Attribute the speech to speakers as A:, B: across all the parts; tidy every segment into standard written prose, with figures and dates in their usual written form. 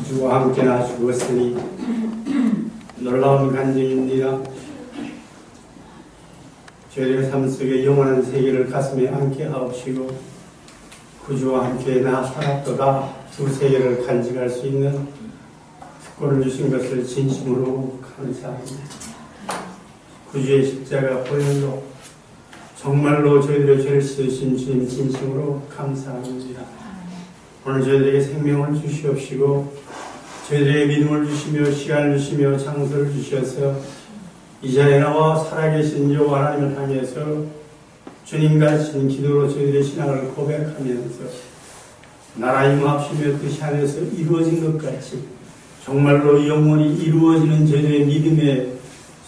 A: 주와 함께나 주었으니 놀라운 간증입니다. 저희의 삶 속에 영원한 세계를 가슴에 안게 하옵시고 구주와 함께 나 살았도다 두 세계를 간직할 수 있는 특권을 주신 것을 진심으로 감사합니다. 구주의 십자가 보혈로 정말로 저희들의 죄를 씻으신 주님 진심으로 감사합니다. 오늘 저희들에게 생명을 주시옵시고 저희들에게 믿음을 주시며 시간을 주시며 장소를 주셔서 이 자리에 나와 살아계신 여호와 하나님을 향해서 주님 가르치는 기도로 저희들의 신앙을 고백하면서 나라 임하옵시며 뜻이 하늘에서 이루어진 것 같이 정말로 영원히 이루어지는 저희들의 믿음의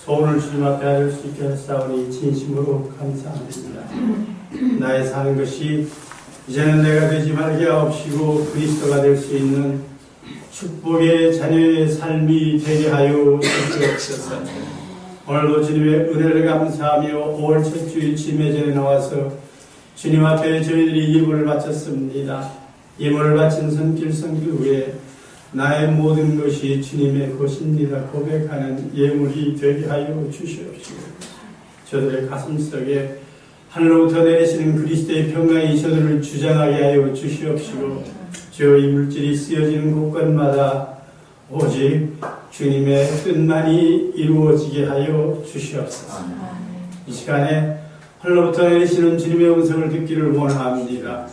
A: 소원을 주님 앞에 하실 수 있게 하사오니 진심으로 감사합니다. 나의 사는 것이 이제는 내가 되지 말게 하옵시고 그리스도가 될 수 있는 축복의 자녀의 삶이 되게 하여 주시옵소서. 오늘도 주님의 은혜를 감사하며 5월 첫 주일 침례전에 나와서 주님 앞에 저희들이 예물을 바쳤습니다. 예물을 바친 손길 선교 후에 나의 모든 것이 주님의 것입니다 고백하는 예물이 되게 하여 주시옵시고 저들의 가슴속에 하늘로부터 내리시는 그리스도의 평강이 저들을 주장하게 하여 주시옵시고 저 이물질이 쓰여지는 곳곳마다 오직 주님의 뜻만이 이루어지게 하여 주시옵소서. 이 시간에 하늘로부터 내리시는 주님의 음성을 듣기를 원합니다.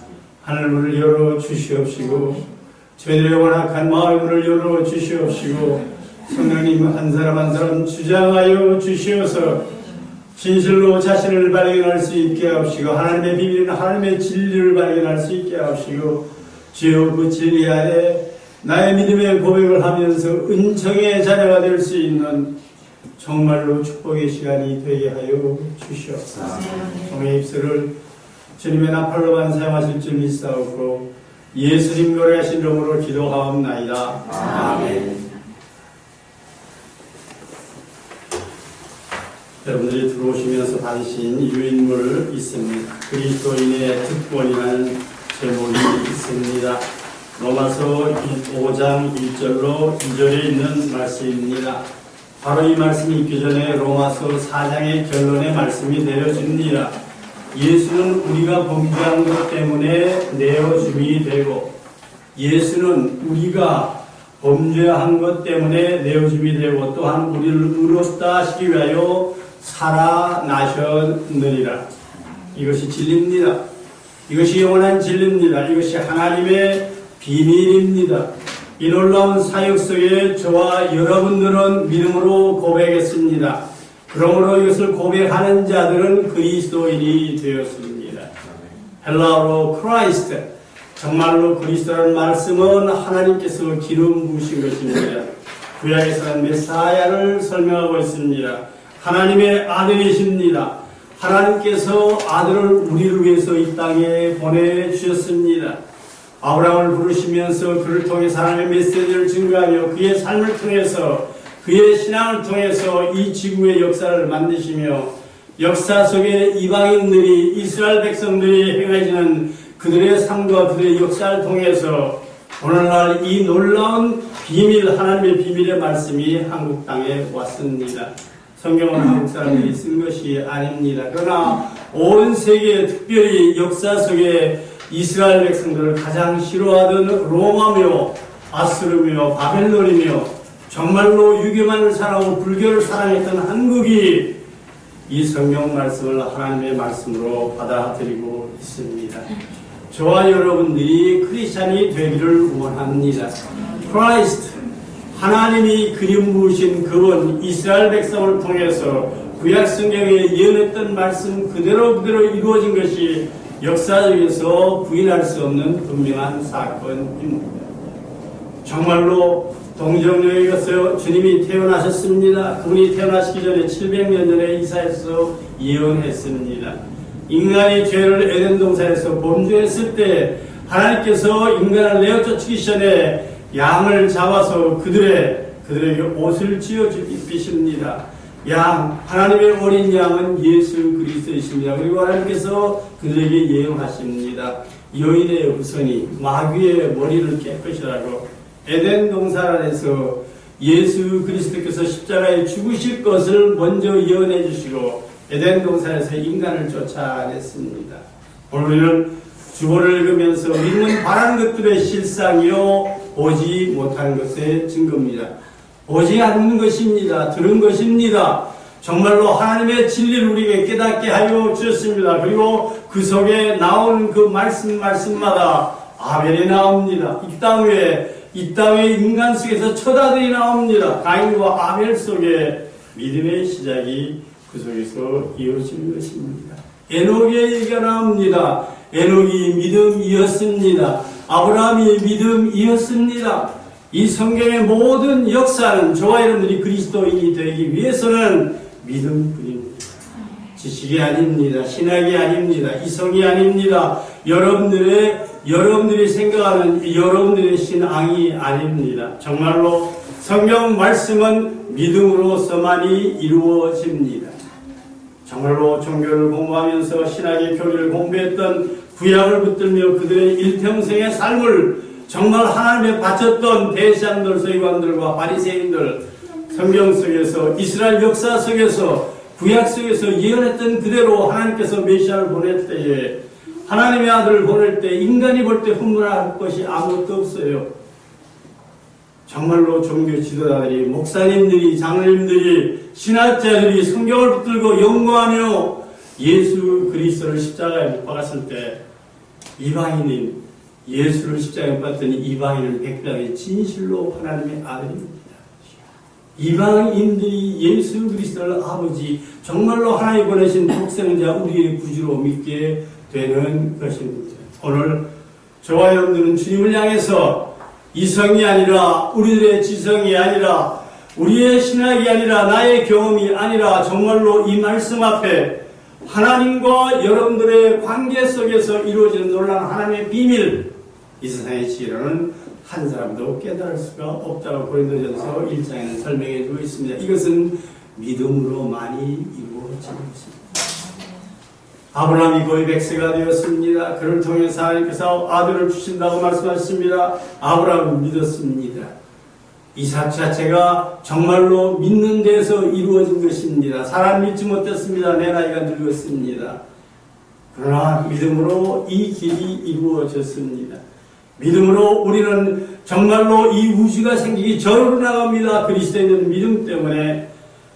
A: 하늘문을 열어 주시옵시고 저희들의 원악한 마음의 문을 열어 주시옵시고 성령님 한 사람 한 사람 주장하여 주시어서 진실로 자신을 발견할 수 있게 하옵시고 하나님의 비밀은 하나님의 진리를 발견할 수 있게 하옵시고 주여 그 진리 안에 나의 믿음의 고백을 하면서 은총의 자녀가 될 수 있는 정말로 축복의 시간이 되게 하여 주시옵소서. 종의 입술을 주님의 나팔로만 사용하실 줄 믿사옵고 예수님 노래하신 이름으로 기도하옵나이다. 아멘. 여러분들이 들어오시면서 받으신 유인물 있습니다. 그리스도인의 특권이라는 제목이 있습니다. 로마서 5장 1절로 2절에 있는 말씀입니다. 바로 이 말씀이 있기 전에 로마서 4장의 결론의 말씀이 내려집니다. 예수는 우리가 범죄한 것 때문에 내어줌이 되고, 예수는 우리가 범죄한 것 때문에 내어줌이 되고, 또한 우리를 의롭다 하시기 위하여 살아나셨느니라. 이것이 진리입니다. 이것이 영원한 진리입니다. 이것이 하나님의 비밀입니다. 이 놀라운 사역 속에 저와 여러분들은 믿음으로 고백했습니다. 그러므로 이것을 고백하는 자들은 그리스도인이 되었습니다. 헬라어로 크라이스트, 정말로 그리스도라는 말씀은 하나님께서 기름 부으신 것입니다. 구약에서는 메사야를 설명하고 있습니다. 하나님의 아들이십니다. 하나님께서 아들을 우리를 위해서 이 땅에 보내주셨습니다. 아브라함을 부르시면서 그를 통해서 하나님의 메시지를 증거하며 그의 삶을 통해서, 그의 신앙을 통해서 이 지구의 역사를 만드시며, 역사 속에 이방인들이, 이스라엘 백성들이 행해지는 그들의 삶과 그들의 역사를 통해서 오늘날 이 놀라운 비밀, 하나님의 비밀의 말씀이 한국 땅에 왔습니다. 성경은 한국 사람들이 쓴 것이 아닙니다. 그러나 온 세계, 특별히 역사 속에 이스라엘 백성들을 가장 싫어하던 로마며 아수르며 바벨론이며 정말로 유교만을 사랑하고 불교를 사랑했던 한국이 이 성경 말씀을 하나님의 말씀으로 받아들이고 있습니다. 저와 여러분들이 크리스찬이 되기를 원합니다. 크라이스트, 하나님이 그림 부으신 그분, 이스라엘 백성을 통해서 구약 성경에 예언했던 말씀 그대로 이루어진 것이 역사적에서 부인할 수 없는 분명한 사건입니다. 정말로 동정녀에 가서 주님이 태어나셨습니다. 그분이 태어나시기 전에 700년 전에 이사야서 예언했습니다. 인간이 죄를 에덴 동산에서 범죄했을 때 하나님께서 인간을 내어 쫓기 전에 양을 잡아서 그들에게 옷을 지어 입히십니다. 양, 하나님의 어린 양은 예수 그리스도이십니다. 그리고 하나님께서 그들에게 예언하십니다. 여인의 후손이 마귀의 머리를 깨끗이 하고 에덴 동산 안에서 예수 그리스도께서 십자가에 죽으실 것을 먼저 예언해 주시고 에덴 동산에서 인간을 쫓아냈습니다. 오늘 우리는 주보를 읽으면서 믿는 바라는 것들의 실상이요 보지 못하는 것의 증거입니다. 보지 않는 것입니다. 들은 것입니다. 정말로 하나님의 진리를 우리에게 깨닫게 하여 주셨습니다. 그리고 그 속에 나오는 그 말씀마다 아벨이 나옵니다. 이 땅에 인간 속에서 첫 아들이 나옵니다. 가인과 아벨 속에 믿음의 시작이 그 속에서 이어지는 것입니다. 에녹의 얘기가 나옵니다. 에녹이 믿음이었습니다. 아브라함이 믿음이었습니다. 이 성경의 모든 역사는 저와 여러분들이 그리스도인이 되기 위해서는 믿음뿐입니다. 지식이 아닙니다. 신학이 아닙니다. 이성이 아닙니다. 여러분들이 생각하는 여러분들의 신앙이 아닙니다. 정말로 성경 말씀은 믿음으로서만이 이루어집니다. 정말로 종교를 공부하면서 신학의 교리를 공부했던 구약을 붙들며 그들의 일평생의 삶을 정말 하나님에 바쳤던 대제사장들, 서기관들과 바리새인들, 성경 속에서 이스라엘 역사 속에서 구약 속에서 예언했던 그대로 하나님께서 메시아를 보낼 때에 하나님의 아들을 보낼 때 인간이 볼 때 흥분할 것이 아무것도 없어요. 정말로 종교 지도자들이, 목사님들이, 장로님들이, 신학자들이 성경을 붙들고 연구하며 예수 그리스도를 십자가에 못 박았을 때 이방인인 예수를 십자가에 못 박았더니 이방인은 백배하게 진실로 하나님의 아들입니다. 이방인들이 예수 그리스도를 아버지, 정말로 하나님 보내신 독생자 우리의 구주로 믿게 되는 것입니다. 오늘 저와 여러분들은 주님을 향해서 이성이 아니라, 우리들의 지성이 아니라, 우리의 신학이 아니라, 나의 경험이 아니라 정말로 이 말씀 앞에 하나님과 여러분들의 관계 속에서 이루어지는 놀라운 하나님의 비밀, 이 세상의 지혜로는 한 사람도 깨달을 수가 없다고 고린도전서 1장에는 설명해 주고 있습니다. 이것은 믿음으로만이 이루어지는 것입니다. 아브라함이 거의 100세가 되었습니다. 그를 통해서 하나님께서 아들을 주신다고 말씀하십니다. 아브라함은 믿었습니다. 이삭 자체가 정말로 믿는 데서 이루어진 것입니다. 사람 믿지 못했습니다. 내 나이가 늙었습니다. 그러나 믿음으로 이 길이 이루어졌습니다. 믿음으로 우리는 정말로 이 우주가 생기기 전으로 나갑니다. 그리스도인은 믿음 때문에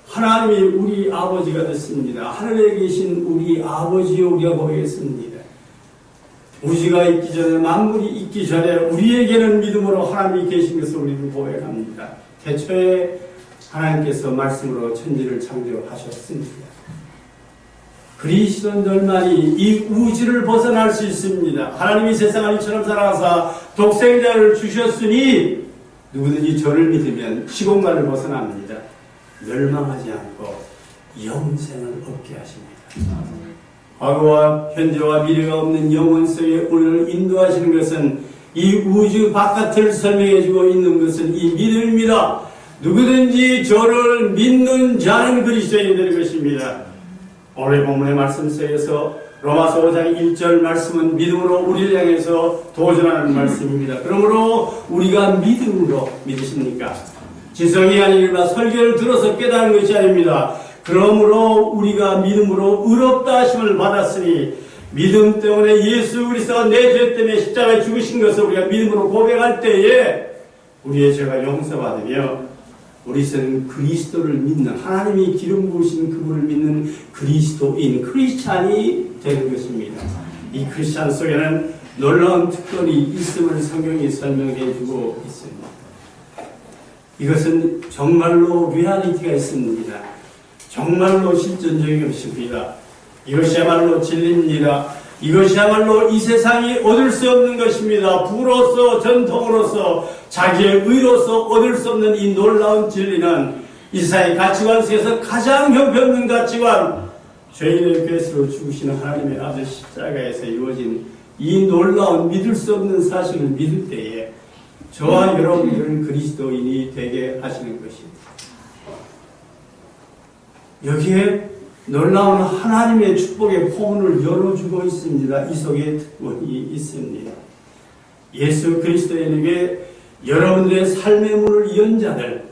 A: 하나님이 우리 아버지가 됐습니다. 하늘에 계신 우리 아버지여 우리가 고백했습니다. 우주가 있기 전에, 만물이 있기 전에 우리에게는 믿음으로 하나님이 계신 것을 우리는 고백합니다. 태초에 하나님께서 말씀으로 천지를 창조하셨습니다. 그리스도인들만이 이 우주를 벗어날 수 있습니다. 하나님이 세상을 이처럼 사랑하사 독생자를 주셨으니 누구든지 저를 믿으면 시공간을 벗어납니다. 멸망하지 않고 영생을 얻게 하십니다. 과거와 현재와 미래가 없는 영혼 속에 우리를 인도하시는 것은 이 우주 바깥을 설명해주고 있는 것은 이 믿음입니다. 누구든지 저를 믿는 자는 그리스도인이 되는 것입니다. 오늘 본문의 말씀 속에서 로마서 5장 1절 말씀은 믿음으로 우리를 향해서 도전하는 말씀입니다. 그러므로 우리가 믿음으로 믿으십니까? 지성이 아니라 설교를 들어서 깨달은 것이 아닙니다. 그러므로 우리가 믿음으로 의롭다 하심을 받았으니 믿음 때문에 예수 그리스도가 내 죄 때문에 십자가에 죽으신 것을 우리가 믿음으로 고백할 때에 우리의 죄가 용서받으며 우리는 그리스도를 믿는, 하나님이 기름 부으신 그분을 믿는 그리스도인, 크리스찬이 되는 것입니다. 이 크리스찬 속에는 놀라운 특권이 있음을 성경이 설명해 주고 있습니다. 이것은 정말로 리얼리티가 있습니다. 정말로 실존적인 것입니다. 이것이야말로 진리입니다. 이것이야말로 이 세상이 얻을 수 없는 것입니다. 부로서, 전통으로서, 자기의 의로서 얻을 수 없는 이 놀라운 진리는 이 세상의 가치관 속에서 가장 형편없는 가치관, 죄인의 괴수로 죽으시는 하나님의 아들 십자가에서 이루어진 이 놀라운 믿을 수 없는 사실을 믿을 때에 저와 여러분들은 그리스도인이 되게 하시는 것입니다. 여기에 놀라운 하나님의 축복의 포문을 열어주고 있습니다. 이 속에 특권이 있습니다. 예수 그리스도인에게 여러분들의 삶의 문을 연 자들,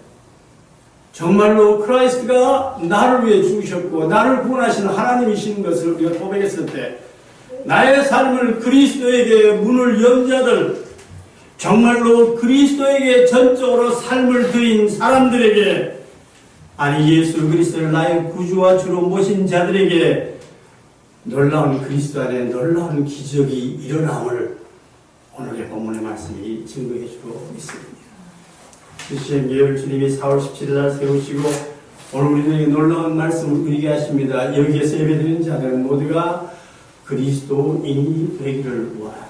A: 정말로 크라이스트가 나를 위해 죽으셨고 나를 구원하시는 하나님이신 것을 우리가 고백했을 때 나의 삶을 그리스도에게 문을 연 자들, 정말로 그리스도에게 전적으로 삶을 드린 사람들에게, 아니 예수 그리스도를 나의 구주와 주로 모신 자들에게 놀라운 그리스도 안에 놀라운 기적이 일어남을 오늘의 본문의 말씀이 증거해 주고 있습니다. 주시의 예을 주님이 4월 17일 날 세우시고 오늘 우리에게 놀라운 말씀을 누리게 하십니다. 여기에서 예배드리는 자들은 모두가 그리스도인이 되기를 원합니다.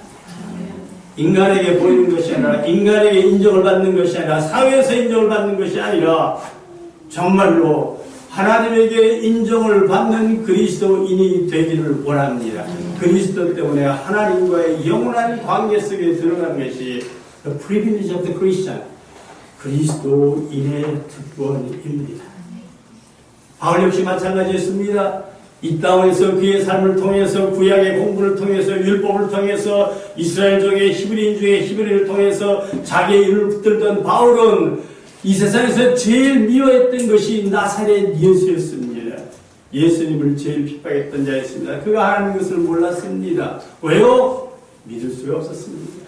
A: 인간에게 보이는 것이 아니라, 인간에게 인정을 받는 것이 아니라, 사회에서 인정을 받는 것이 아니라 정말로 하나님에게 인정을 받는 그리스도인이 되기를 원합니다. 그리스도 때문에 하나님과의 영원한 관계 속에 들어가는 것이 The privilege of the Christian, 그리스도인의 특권입니다. 바울 역시 마찬가지였습니다. 이 땅에서 그의 삶을 통해서, 구약의 공부를 통해서, 율법을 통해서, 이스라엘족의 히브리인 중에 히브리를 통해서 자기의 일을 붙들던 바울은 이 세상에서 제일 미워했던 것이 나사렛 예수였습니다. 예수님을 제일 핍박했던 자였습니다. 그가 하는 것을 몰랐습니다. 왜요? 믿을 수가 없었습니다.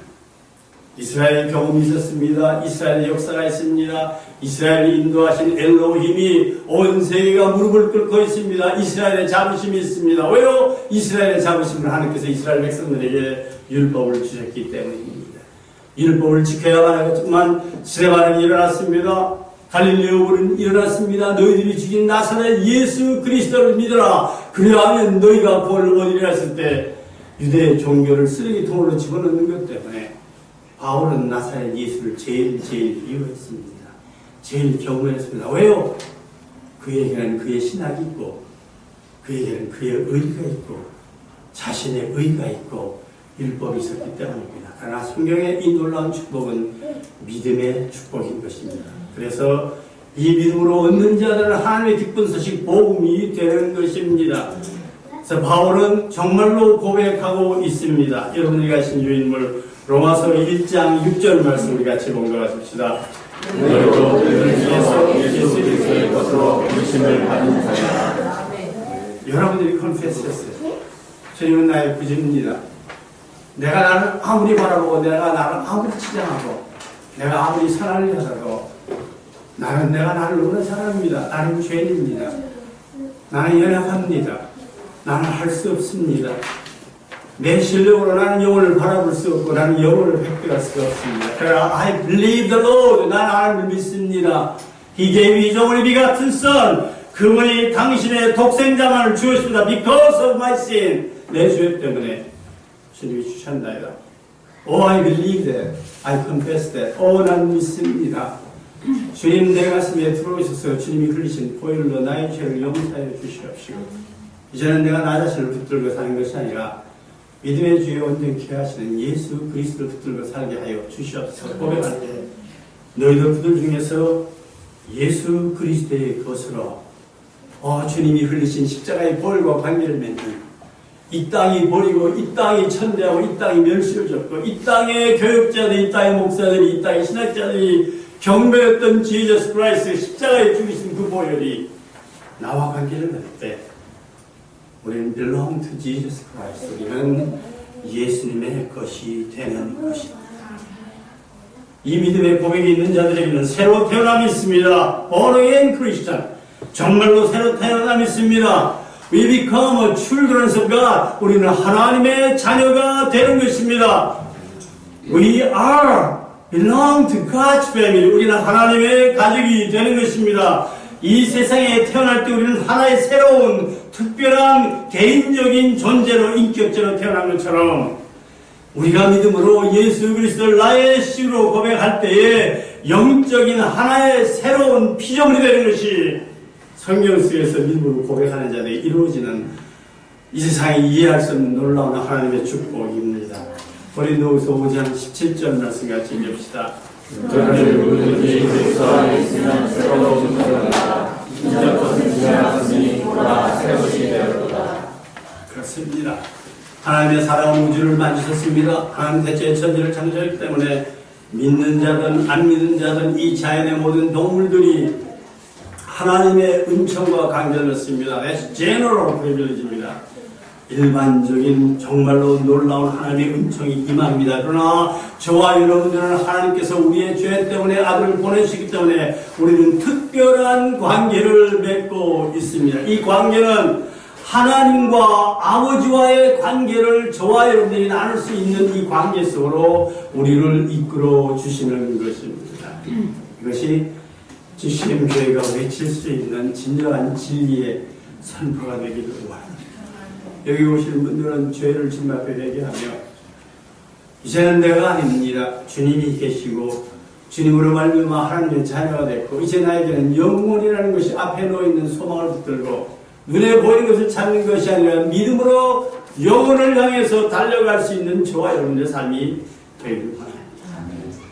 A: 이스라엘 경험이 있었습니다. 이스라엘 역사가 있습니다. 이스라엘이 인도하신 엘로힘이 온 세계가 무릎을 꿇고 있습니다. 이스라엘의 자부심이 있습니다. 왜요? 이스라엘의 자부심을 하나님께서 이스라엘 백성들에게 율법을 주셨기 때문입니다. 율법을 지켜야만 하겠지만 스데반이 일어났습니다. 갈릴레오불은 일어났습니다. 너희들이 죽인 나사렛 예수 그리스도를 믿어라. 그리하면 너희가 구원을 얻으리라 했을 때 유대 종교를 쓰레기통으로 집어넣는 것 때문에 바울은 나사렛 예수를 제일 미워했습니다. 제일 경외했습니다. 왜요? 그에게는 그의 신학이 있고, 그에게는 그의 의가 있고, 자신의 의가 있고, 율법이 있었기 때문입니다. 그러나 성경의 이 놀라운 축복은 믿음의 축복인 것입니다. 그래서 이 믿음으로 얻는 자들은 하나님의 기쁜 소식 복음이 되는 것입니다. 그래서 바울은 정말로 고백하고 있습니다. 여러분들이 가신 유인물 로마서 1장 6절 말씀 우리 같이 봉독하십시다. 너희도 그들 중에서 예수 그리스도의 것으로 부르심을 받은 자야. 여러분들이 컨페스했어요. 주님은 나의 구주입니다. 내가 나를 아무리 바라보고 내가 나를 아무리 치장하고 내가 아무리 사랑을 하다도 내가 나를 모르는 사람입니다. 나는 죄인입니다. 나는 연약합니다. 나는 할 수 없습니다. 내 실력으로 나는 영혼을 바라볼 수 없고 나는 영혼을 획득할 수 없습니다. 그러나 I believe the Lord. 나는 하나님을 믿습니다. He gave His only begotten Son. 그분이 당신의 독생자만을 주었습니다. Because of my sin. 내 죄 때문에 주님이 주셨나이다. Oh, I believe that. I confess that. 난 믿습니다. 주님 내 가슴에 들어오셔서 주님이 흘리신 보혈로 나의 죄를 용서하여 주시옵시고 이제는 내가 나 자신을 붙들고 사는 것이 아니라 믿음의 주에 온전케 하시는 예수 그리스도를 붙들고 살게 하여 주시옵소서. 고백할 때 너희들 그들 중에서 예수 그리스도의 것으로 주님이 흘리신 십자가의 보혈과 관계를 맺는 이 땅이 버리고 이 땅이 천대하고 이 땅이 멸시해졌고 이 땅의 교육자들이 이 땅의 목사들이 이 땅의 신학자들이 경배했던 지저스 크라이스트 십자가에 죽이신 그 보혈이 나와 관계를 맺을 때 우리는 belong to Jesus Christ. 우리는 예수님의 것이 되는 것입니다. 이 믿음의 고백이 있는 자들에게는 새로 태어남이 있습니다. Born again Christian. 정말로 새로 태어남이 있습니다. We become children of God. 우리는 하나님의 자녀가 되는 것입니다. We are belong to God's family. 우리는 하나님의 가족이 되는 것입니다. 이 세상에 태어날 때 우리는 하나의 새로운 특별한 개인적인 존재로 인격체로 태어난 것처럼 우리가 믿음으로 예수 그리스도를 나의 시로 고백할 때에 영적인 하나의 새로운 피조물이 되는 것이 성경 속에서 믿음으로 고백하는 자들이 이루어지는 이 세상이 이해할 수 없는 놀라운 하나님의 축복입니다. 고린도후서 5장 17절 말씀 같이 읽읍시다.
B: 너희들 누구든지 그리스도 안에 있으면 새로운 존재로다. 이전 것은 지나갔으니 보라 새 것이 되었도다.
A: 그렇습니다. 하나님의 살아온 우주를 만드셨습니다. 하나님 대체의 천지를 창조했기 때문에 믿는 자든 안 믿는 자든 이 자연의 모든 동물들이 하나님의 은총과 강전을 씁니다. That's general privilege입니다. 일반적인 정말로 놀라운 하나님의 은총이 임합니다. 그러나 저와 여러분들은 하나님께서 우리의 죄 때문에 아들을 보내시기 때문에 우리는 특별한 관계를 맺고 있습니다. 이 관계는 하나님과 아버지와의 관계를 저와 여러분들이 나눌 수 있는 이 관계 속으로 우리를 이끌어 주시는 것입니다. 이것이 GCM교회가 외칠 수 있는 진정한 진리의 선포가 되기를 원합니다. 여기 오시는 분들은 죄를 주님 앞에 회개하며 이제는 내가 아닙니다. 주님이 계시고 주님으로 말미암아 하나님의 자녀가 됐고 이제 나에게는 영원이라는 것이 앞에 놓여있는 소망을 붙들고 눈에 보이는 것을 찾는 것이 아니라 믿음으로 영혼을 향해서 달려갈 수 있는 저와 여러분의 삶이 되기를 바랍니다.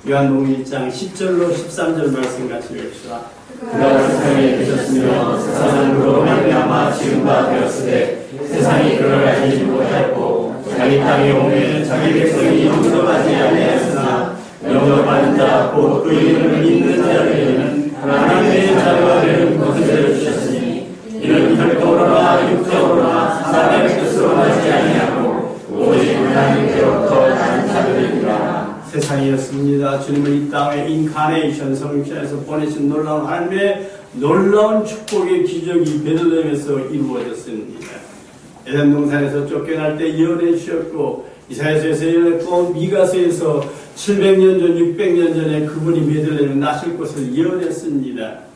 A: 요한복음 1장 10절로 13절 말씀 같이 읽읍시다.
B: 그가 세상에 계셨으며 세상은 그로 말미암아 지음바 되었으되 세상이 그를 알지 못하였고 자기 땅에 오면 자기 백성이 용서받지 아니하였으나 용서받은 자 곧 그 이름을 믿는 자들에게는 하나님의 자녀가 되는 권세를 주셨으니 이는 혈통으로나 육적으로나 사람의 뜻으로 하지 아니하고 오직 하나님께로부터 난 자들이니라.
A: 세상이었습니다. 주님을 이 땅에 인카네이션 성육신에서 보내신 놀라운 하나님의 놀라운 축복의 기적이 베들레헴에서 이루어졌습니다. 에덴 동산에서 쫓겨날 때 예언해 주셨고 이사야서에서 예언했고 미가서에서 700년 전 600년 전에 그분이 베들레헴에 나실 것을 예언했습니다.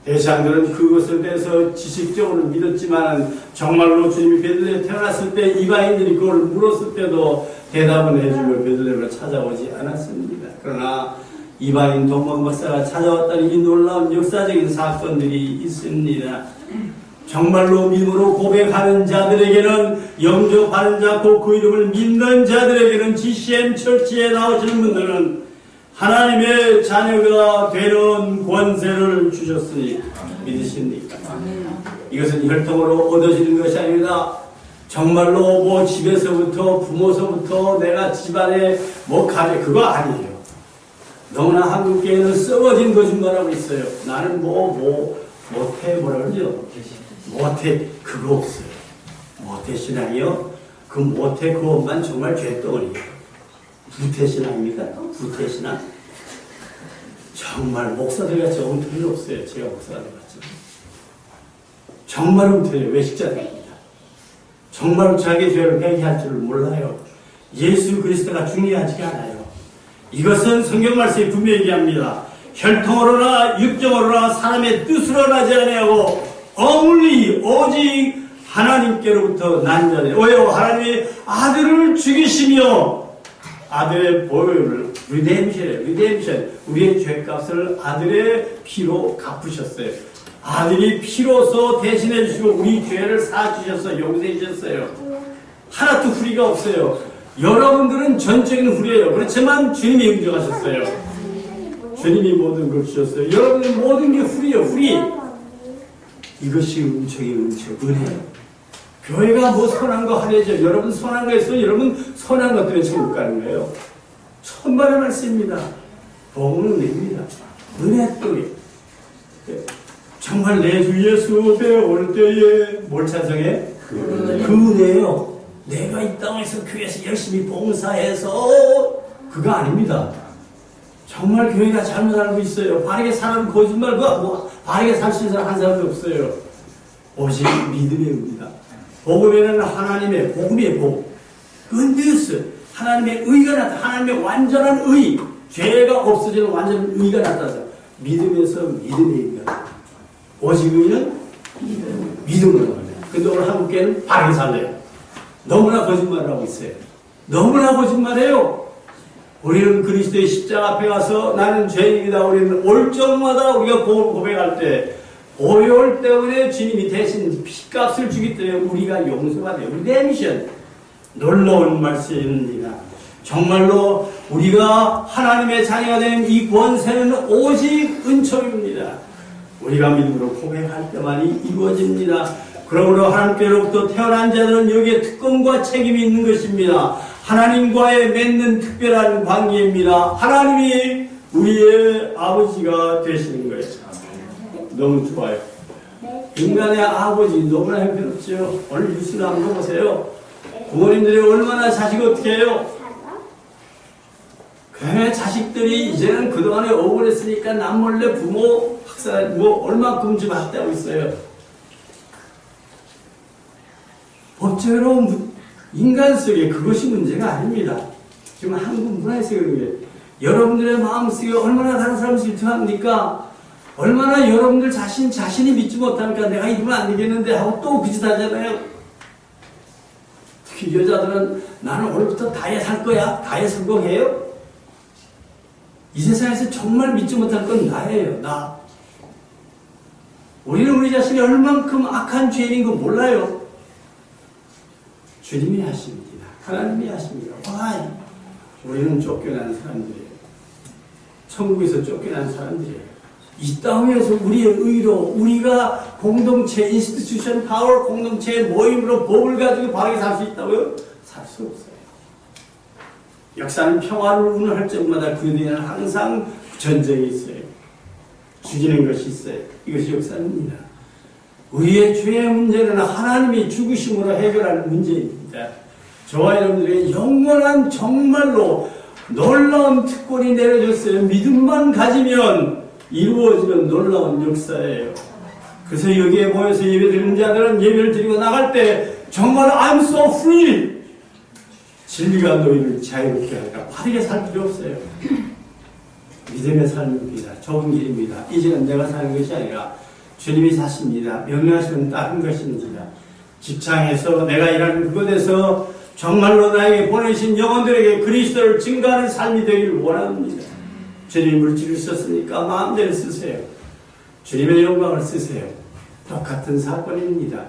A: 대상들은 그것에 대해서 지식적으로 믿었지만 정말로 주님이 베들레헴에 태어났을 때 이방인들이 그걸 물었을 때도 대답은 해주고 베들레헴을 찾아오지 않았습니다. 그러나 이방인 동방 박사가 찾아왔다는 이 놀라운 역사적인 사건들이 있습니다. 정말로 믿음으로 고백하는 자들에게는, 영접하는 자, 곧 그 이름을 믿는 자들에게는, GCM 철치에 나오시는 분들은 하나님의 자녀가 되는 권세를 주셨으니 믿으십니까? 이것은 혈통으로 얻어지는 것이 아닙니다. 정말로 뭐 집에서부터, 부모서부터, 내가 집안에 뭐 가게, 그거 아니에요. 너무나 한국교회는 썩어진 거짓말하고 있어요. 나는 못해, 뭐라 그러죠? 못해, 그거 없어요. 못해 신앙이요? 그 못해, 그것만 정말 죄덩어리예요. 부태 신앙입니까? 부태 신앙? 정말 목사들같이 엉터리 없어요. 제가 목사가 돼봤죠. 정말 엉터리예요. 외식자들입니다. 정말 자기 죄를 회개할 줄을 몰라요. 예수 그리스도가 중요하지가 않아요. 이것은 성경 말씀이 분명히 얘기합니다. 혈통으로나 육정으로나 사람의 뜻으로 나지 아니하고 only 오직 하나님께로부터 난 자들. 왜요? 하나님이 아들을 죽이시며 아들의 보혈을 리뎀션 우리의 죄값을 아들의 피로 갚으셨어요. 아들이 피로서 대신해 주시고 우리 죄를 사주셔서 용서해 주셨어요. 하나도 후리가 없어요. 여러분들은 전적인 후리예요. 그렇지만 주님이 인정하셨어요. 주님이 모든 걸 주셨어요. 여러분은 모든 게 후리예요. 후리. 이것이 은혜예요. 교회가 뭐 선한 거 하려죠. 여러분 선한 거 있어요. 여러분 선한 것 때문에 천국 가는 거예요. 천만의 말씀입니다. 복음은 은혜입니다. 은혜 또리. 정말 내 주 예수 되어올 때에 뭘 찬성해? 그 은혜요. 내가 이 땅에서 교회에서 열심히 봉사해서 그거 아닙니다. 정말 교회가 잘못 알고 있어요. 바르게 사는 거짓말, 바르게 살 수 있는 사람 한 사람도 없어요. 오직 믿음의 은혜입니다. 복음에는 하나님의 복음의 복, 은데스 하나님의 의가 나타, 하나님의 완전한 의, 죄가 없어지는 완전한 의가 나타나서 믿음에서 믿음의 의가. 오직 의는 믿음으로 합니다. 근데 오늘 한국교회는 바르게 살래요. 너무나 거짓말을 하고 있어요. 너무나 거짓말해요. 우리는 그리스도의 십자가 앞에 가서 나는 죄인이다. 우리는 올 적마다 우리가 고백할 때 보혈 때문에 주님이 대신 피값을 주기 때문에 우리가 용서가 돼요. 리뎀션. 놀라운 말씀입니다. 정말로 우리가 하나님의 자녀가 되는 이 권세는 오직 은총입니다. 우리가 믿음으로 고백할 때만이 이루어집니다. 그러므로 하나님께로부터 태어난 자들은 여기에 특권과 책임이 있는 것입니다. 하나님과의 맺는 특별한 관계입니다. 하나님이 우리의 아버지가 되시는 거예요. 너무 좋아요. 인간의 아버지 너무나 형편없죠. 오늘 뉴스를 한번 보세요. 부모님들이 얼마나 자식 어떻게 해요? 그 자식들이 이제는 그동안에 억울했으니까 남몰래 부모 학살 얼마큼 좀 학대하고 있어요. 법적으로 인간 속에 그것이 문제가 아닙니다. 지금 한국 문화에서 그런 게 여러분들의 마음속에 얼마나 다른 사람을 질투합니까? 얼마나 여러분들 자신이 믿지 못하니까 내가 이러면 안 되겠는데 하고 또 그 짓 하잖아요. 특히 여자들은 나는 오늘부터 다이어트 할 거야. 다이어트 성공해요. 이 세상에서 정말 믿지 못할 건 나예요. 나. 우리는 우리 자신이 얼만큼 악한 죄인인 거 몰라요. 주님이 하십니다. 하나님이 하십니다. 와, 우리는 쫓겨난 사람들이에요. 천국에서 쫓겨난 사람들이에요. 이 땅에서 우리의 의로 우리가 공동체, 인스티튜션 파워, 공동체의 모임으로 법을 가지고 바르게 살 수 있다고요? 살 수 없어요. 역사는 평화를 운운할 적마다 그 뒤에는 항상 전쟁이 있어요. 죽이는 것이 있어요. 이것이 역사입니다. 우리의 죄의 문제는 하나님이 죽으심으로 해결하는 문제입니다. 저와 여러분들의 영원한 정말로 놀라운 특권이 내려졌어요. 믿음만 가지면 이루어지는 놀라운 역사예요. 그래서 여기에 모여서 예배드리는 자들은 예배를 드리고 나갈 때 정말 I'm so free. 진리가 너희를 자유롭게 하니까 바르게 살 필요 없어요. 믿음의 삶입니다. 좁은 길입니다. 이제는 내가 사는 것이 아니라 주님이 사십니다. 명령하시면 따른 것입니다. 직장에서 내가 일하는 그곳에서 정말로 나에게 보내신 영혼들에게 그리스도를 증거하는 삶이 되기를 원합니다. 주님이 물질을 썼으니까 마음대로 쓰세요. 주님의 영광을 쓰세요. 똑같은 사건입니다.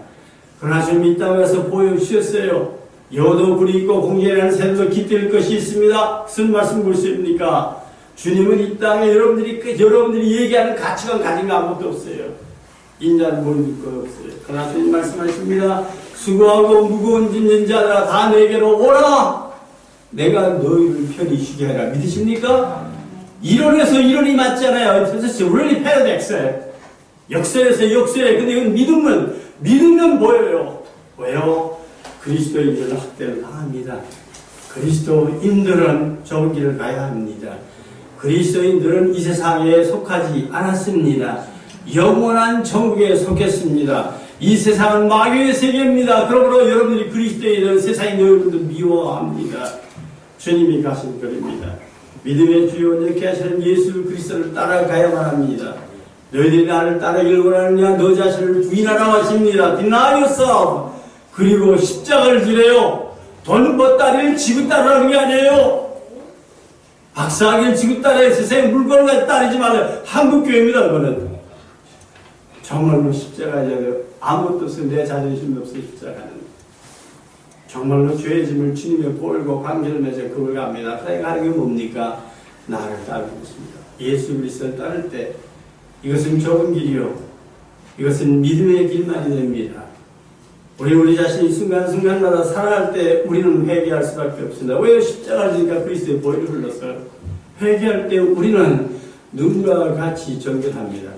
A: 그러나 주님 이 땅에서 보여주셨어요. 여도 굴이 있고 공중에는 새도 깃들 것이 있습니다. 무슨 말씀 보십니까? 주님은 이 땅에 여러분들이 얘기하는 가치관 가진 거 아무것도 없어요. 인자는 모르는 거 없어요. 그러나 주님 말씀하십니다. 수고하고 무거운 짐진 자들아 다 내게로 오라. 내가 너희를 편히 쉬게 하라. 믿으십니까? 이론에서 이론이 맞잖아요. 그래서 really paradox. 역설에서 역설에. 근데 이건 믿으면 보여요. 왜요? 그리스도인들은 학대를 당합니다. 그리스도인들은 좋은 길을 가야 합니다. 그리스도인들은 이 세상에 속하지 않았습니다. 영원한 천국에 속했습니다. 이 세상은 마귀의 세계입니다. 그러므로 여러분들이 그리스도인들은 세상이 여러분들 미워합니다. 주님이 가신 길입니다. 믿음의 주요 이렇게 하시는 예수 그리스도를 따라가야만 합니다. 너희들이 나를 따르기를 원하느냐 너 자신을 부인하라 하십니다. Deny yourself. 그리고 십자가를 지래요. 돈 버다리를 지고 따르라는 게 아니에요. 박사학위를 지고 따라야 세상에 물건을 가지고 따르지 말아요. 한국교회입니다. 그거는 정말로 십자가를 아무것도 없어 내 자존심도 없어 십자가는 정말로 죄의 짐을 주님의 보일고 관계를 맺어 그걸 갑니다. 그러니까 하는 게 뭡니까? 나를 따르는 것입니다. 예수 그리스도를 따를 때 이것은 좁은 길이요. 이것은 믿음의 길만이 됩니다. 우리 자신이 순간순간마다 살아갈 때 우리는 회개할 수밖에 없습니다. 왜 십자가를 지니까 그리스도의 보혈을 흘러서 회개할 때 우리는 눈과 같이 정결합니다.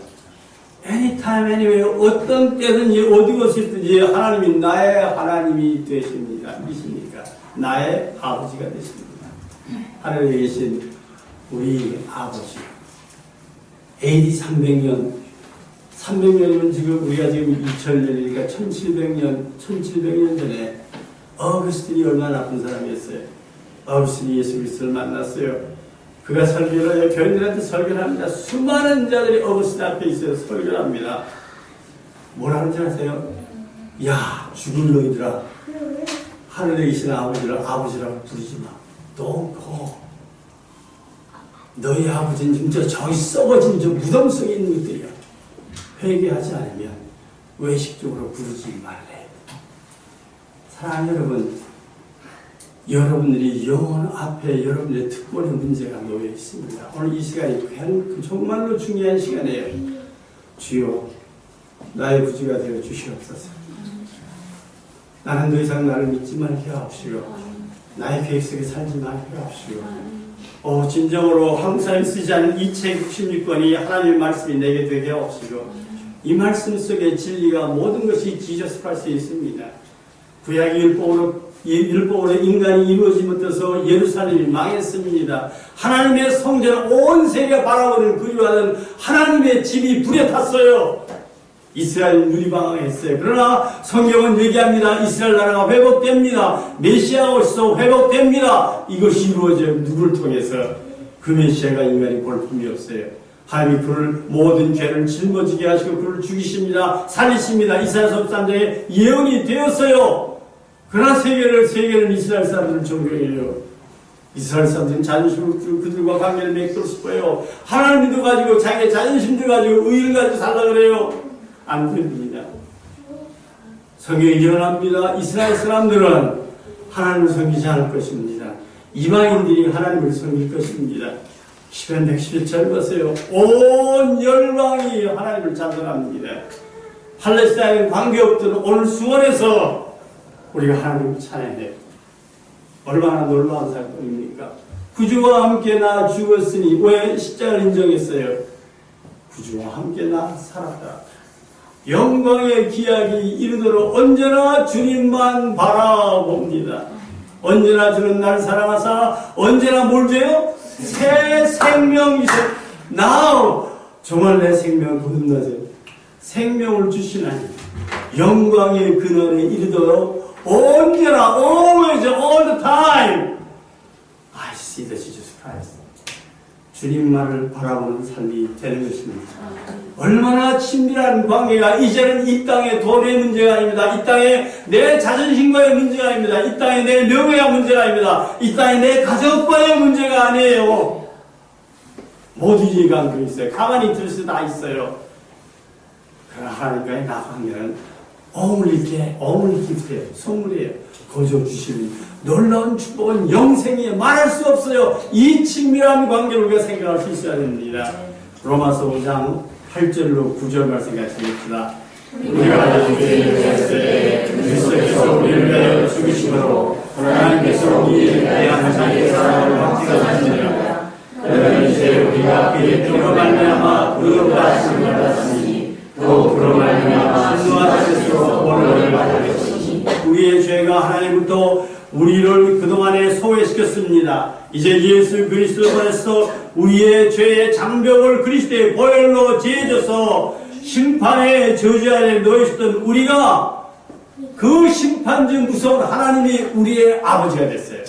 A: anytime, anywhere, 어떤 때든지 어디 곳이든지 하나님이 나의 하나님이 되십니다. 믿습니까? 나의 아버지가 되십니다. 하늘에 계신 우리 아버지. AD 300년이면 지금 우리가 지금 2000년이니까 1700년 전에 어거스틴이 얼마나 나쁜 사람이었어요. 어거스틴이 예수 그리스도를 만났어요. 그가 설교를 해요. 교인들한테 설교를 합니다. 수많은 자들이 어거스틴 앞에 있어요. 설교를 합니다. 뭐라는 줄 아세요? 야, 죽을 너희들아. 하늘에 계신 아버지라고 부르지 마. Don't go. 너희 아버지는 진짜 저기 썩어진 저 무덤 속에 있는 것들이야. 회개하지 않으면 외식적으로 부르지 말래. 사랑하는 여러분, 여러분들이 영혼 앞에 여러분들의 특권의 문제가 놓여 있습니다. 오늘 이 시간이 정말로 중요한 시간이에요. 주여, 나의 구주가 되어 주시옵소서. 나는 더 이상 나를 믿지 말게 하옵시고, 나의 계획 속에 살지 말게 하옵시고, 진정으로 항상 쓰지 않은 이 책 66권이 하나님의 말씀이 내게 되게 하옵시고, 이 말씀 속에 진리가 모든 것이 지저스 크라이스트에 있습니다. 구약의 율법으로 인간이 이루어지 못해서 예루살렘이 망했습니다. 하나님의 성전을 온 세계가 바라보는 그리워하는 하나님의 집이 불에 탔어요. 이스라엘이 누리방황했어요. 그러나 성경은 얘기합니다. 이스라엘 나라가 회복됩니다. 메시아가 오셔서 회복됩니다. 이것이 이루어져요. 누구를 통해서? 그 메시아가 인간이 볼품이 없어요. 하나님이 그를 모든 죄를 짊어지게 하시고 그를 죽이십니다. 살리십니다. 이사야서 13장에 예언이 되었어요. 그러나 세계는 이스라엘 사람들을 존경해요. 이스라엘 사람들은 자존심을 그들과 관계를 맺고 싶어요. 하나님 믿어가지고 자기의 자존심들 가지고 의의를 가지고 살라 그래요. 안 됩니다. 성경이 예언합니다. 이스라엘 사람들은 하나님을 섬기지 않을 것입니다. 이방인들이 하나님을 섬길 것입니다. 시편 111절 보세요. 온 열방이 하나님을 찬송합니다. 팔레스타인 관계없던 오늘 수원에서 우리가 하나님을 찬양해요. 얼마나 놀라운 사건입니까? 구주와 함께 나 죽었으니 왜 십자가를 인정했어요? 구주와 함께 나 살았다. 영광의 기약이 이르도록 언제나 주님만 바라봅니다. 언제나 주는 날 사랑하사 언제나 뭘 줘요? 새 생명이세. Now 정말 내 생명 거듭나세요. 생명을 주시나니 영광의 근원에 이르도록 언제나 always all the time I see the Jesus Christ. 주님만을 바라보는 삶이 되는 것입니다. 얼마나 친밀한 관계가 이제는 이 땅의 돈의 문제가 아닙니다. 이 땅에 내 자존심과의 문제가 아닙니다. 이 땅에 내 명예가 문제가 아닙니다. 이 땅에 내 가족과의 문제가 아니에요. 모두 이해가 안 돼 있어요. 가만히 들을 수 다 있어요. 그러나 하나님과의 나가면 only gift예요. 선물이에요. 거저 주시는 놀라운 축복은 영생이에요. 말할 수 없어요. 이 친밀한 관계를 우리가 생각할 수 있어야 됩니다. 로마서 5장 8절로 9절 말씀 같이 읽읍시다.
B: 우리가 주의 되었을 때 그리스도께서 우리를 위하여 죽으심으로 하나님께서 우리에 대한 자기의 사랑을 확증하시느니라. 너희는 이제 우리가 그의 피로 말미암아 의롭다 하심을 받았으니 또 그로 말미암아 신노하시리로 본을 받으셨으니
A: 우리의 죄가 하나님부터 우리를 그동안에 소외시켰습니다. 이제 예수 그리스도에서 우리의 죄의 장벽을 그리스도의 보혈로 지어줘서 심판의 저주 아래 놓여있던 우리가 그 심판 중 무서운 하나님이 우리의 아버지가 됐어요.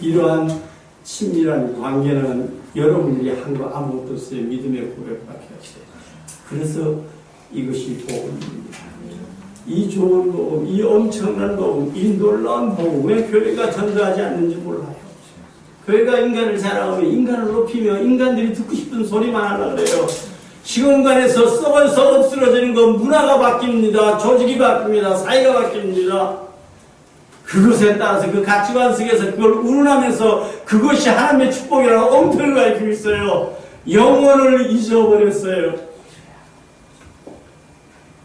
A: 이러한 친밀한 관계는 여러분들이 한 거 아무것도 없어요. 믿음의 고백밖에 없어요. 그래서 이것이 복음입니다. 이 좋은 복음, 이 엄청난 복음, 이 놀라운 복음, 왜 교회가 전도하지 않는지 몰라요. 교회가 인간을 사랑하며 인간을 높이며 인간들이 듣고 싶은 소리만 하려고 그래요. 시공간에서 썩어서 없어지는 건 문화가 바뀝니다. 조직이 바뀝니다. 사회가 바뀝니다. 그것에 따라서 그 가치관 속에서 그걸 운운하면서 그것이 하나님의 축복이라고 엉터리를 가르치고 있어요. 영혼을 잊어버렸어요.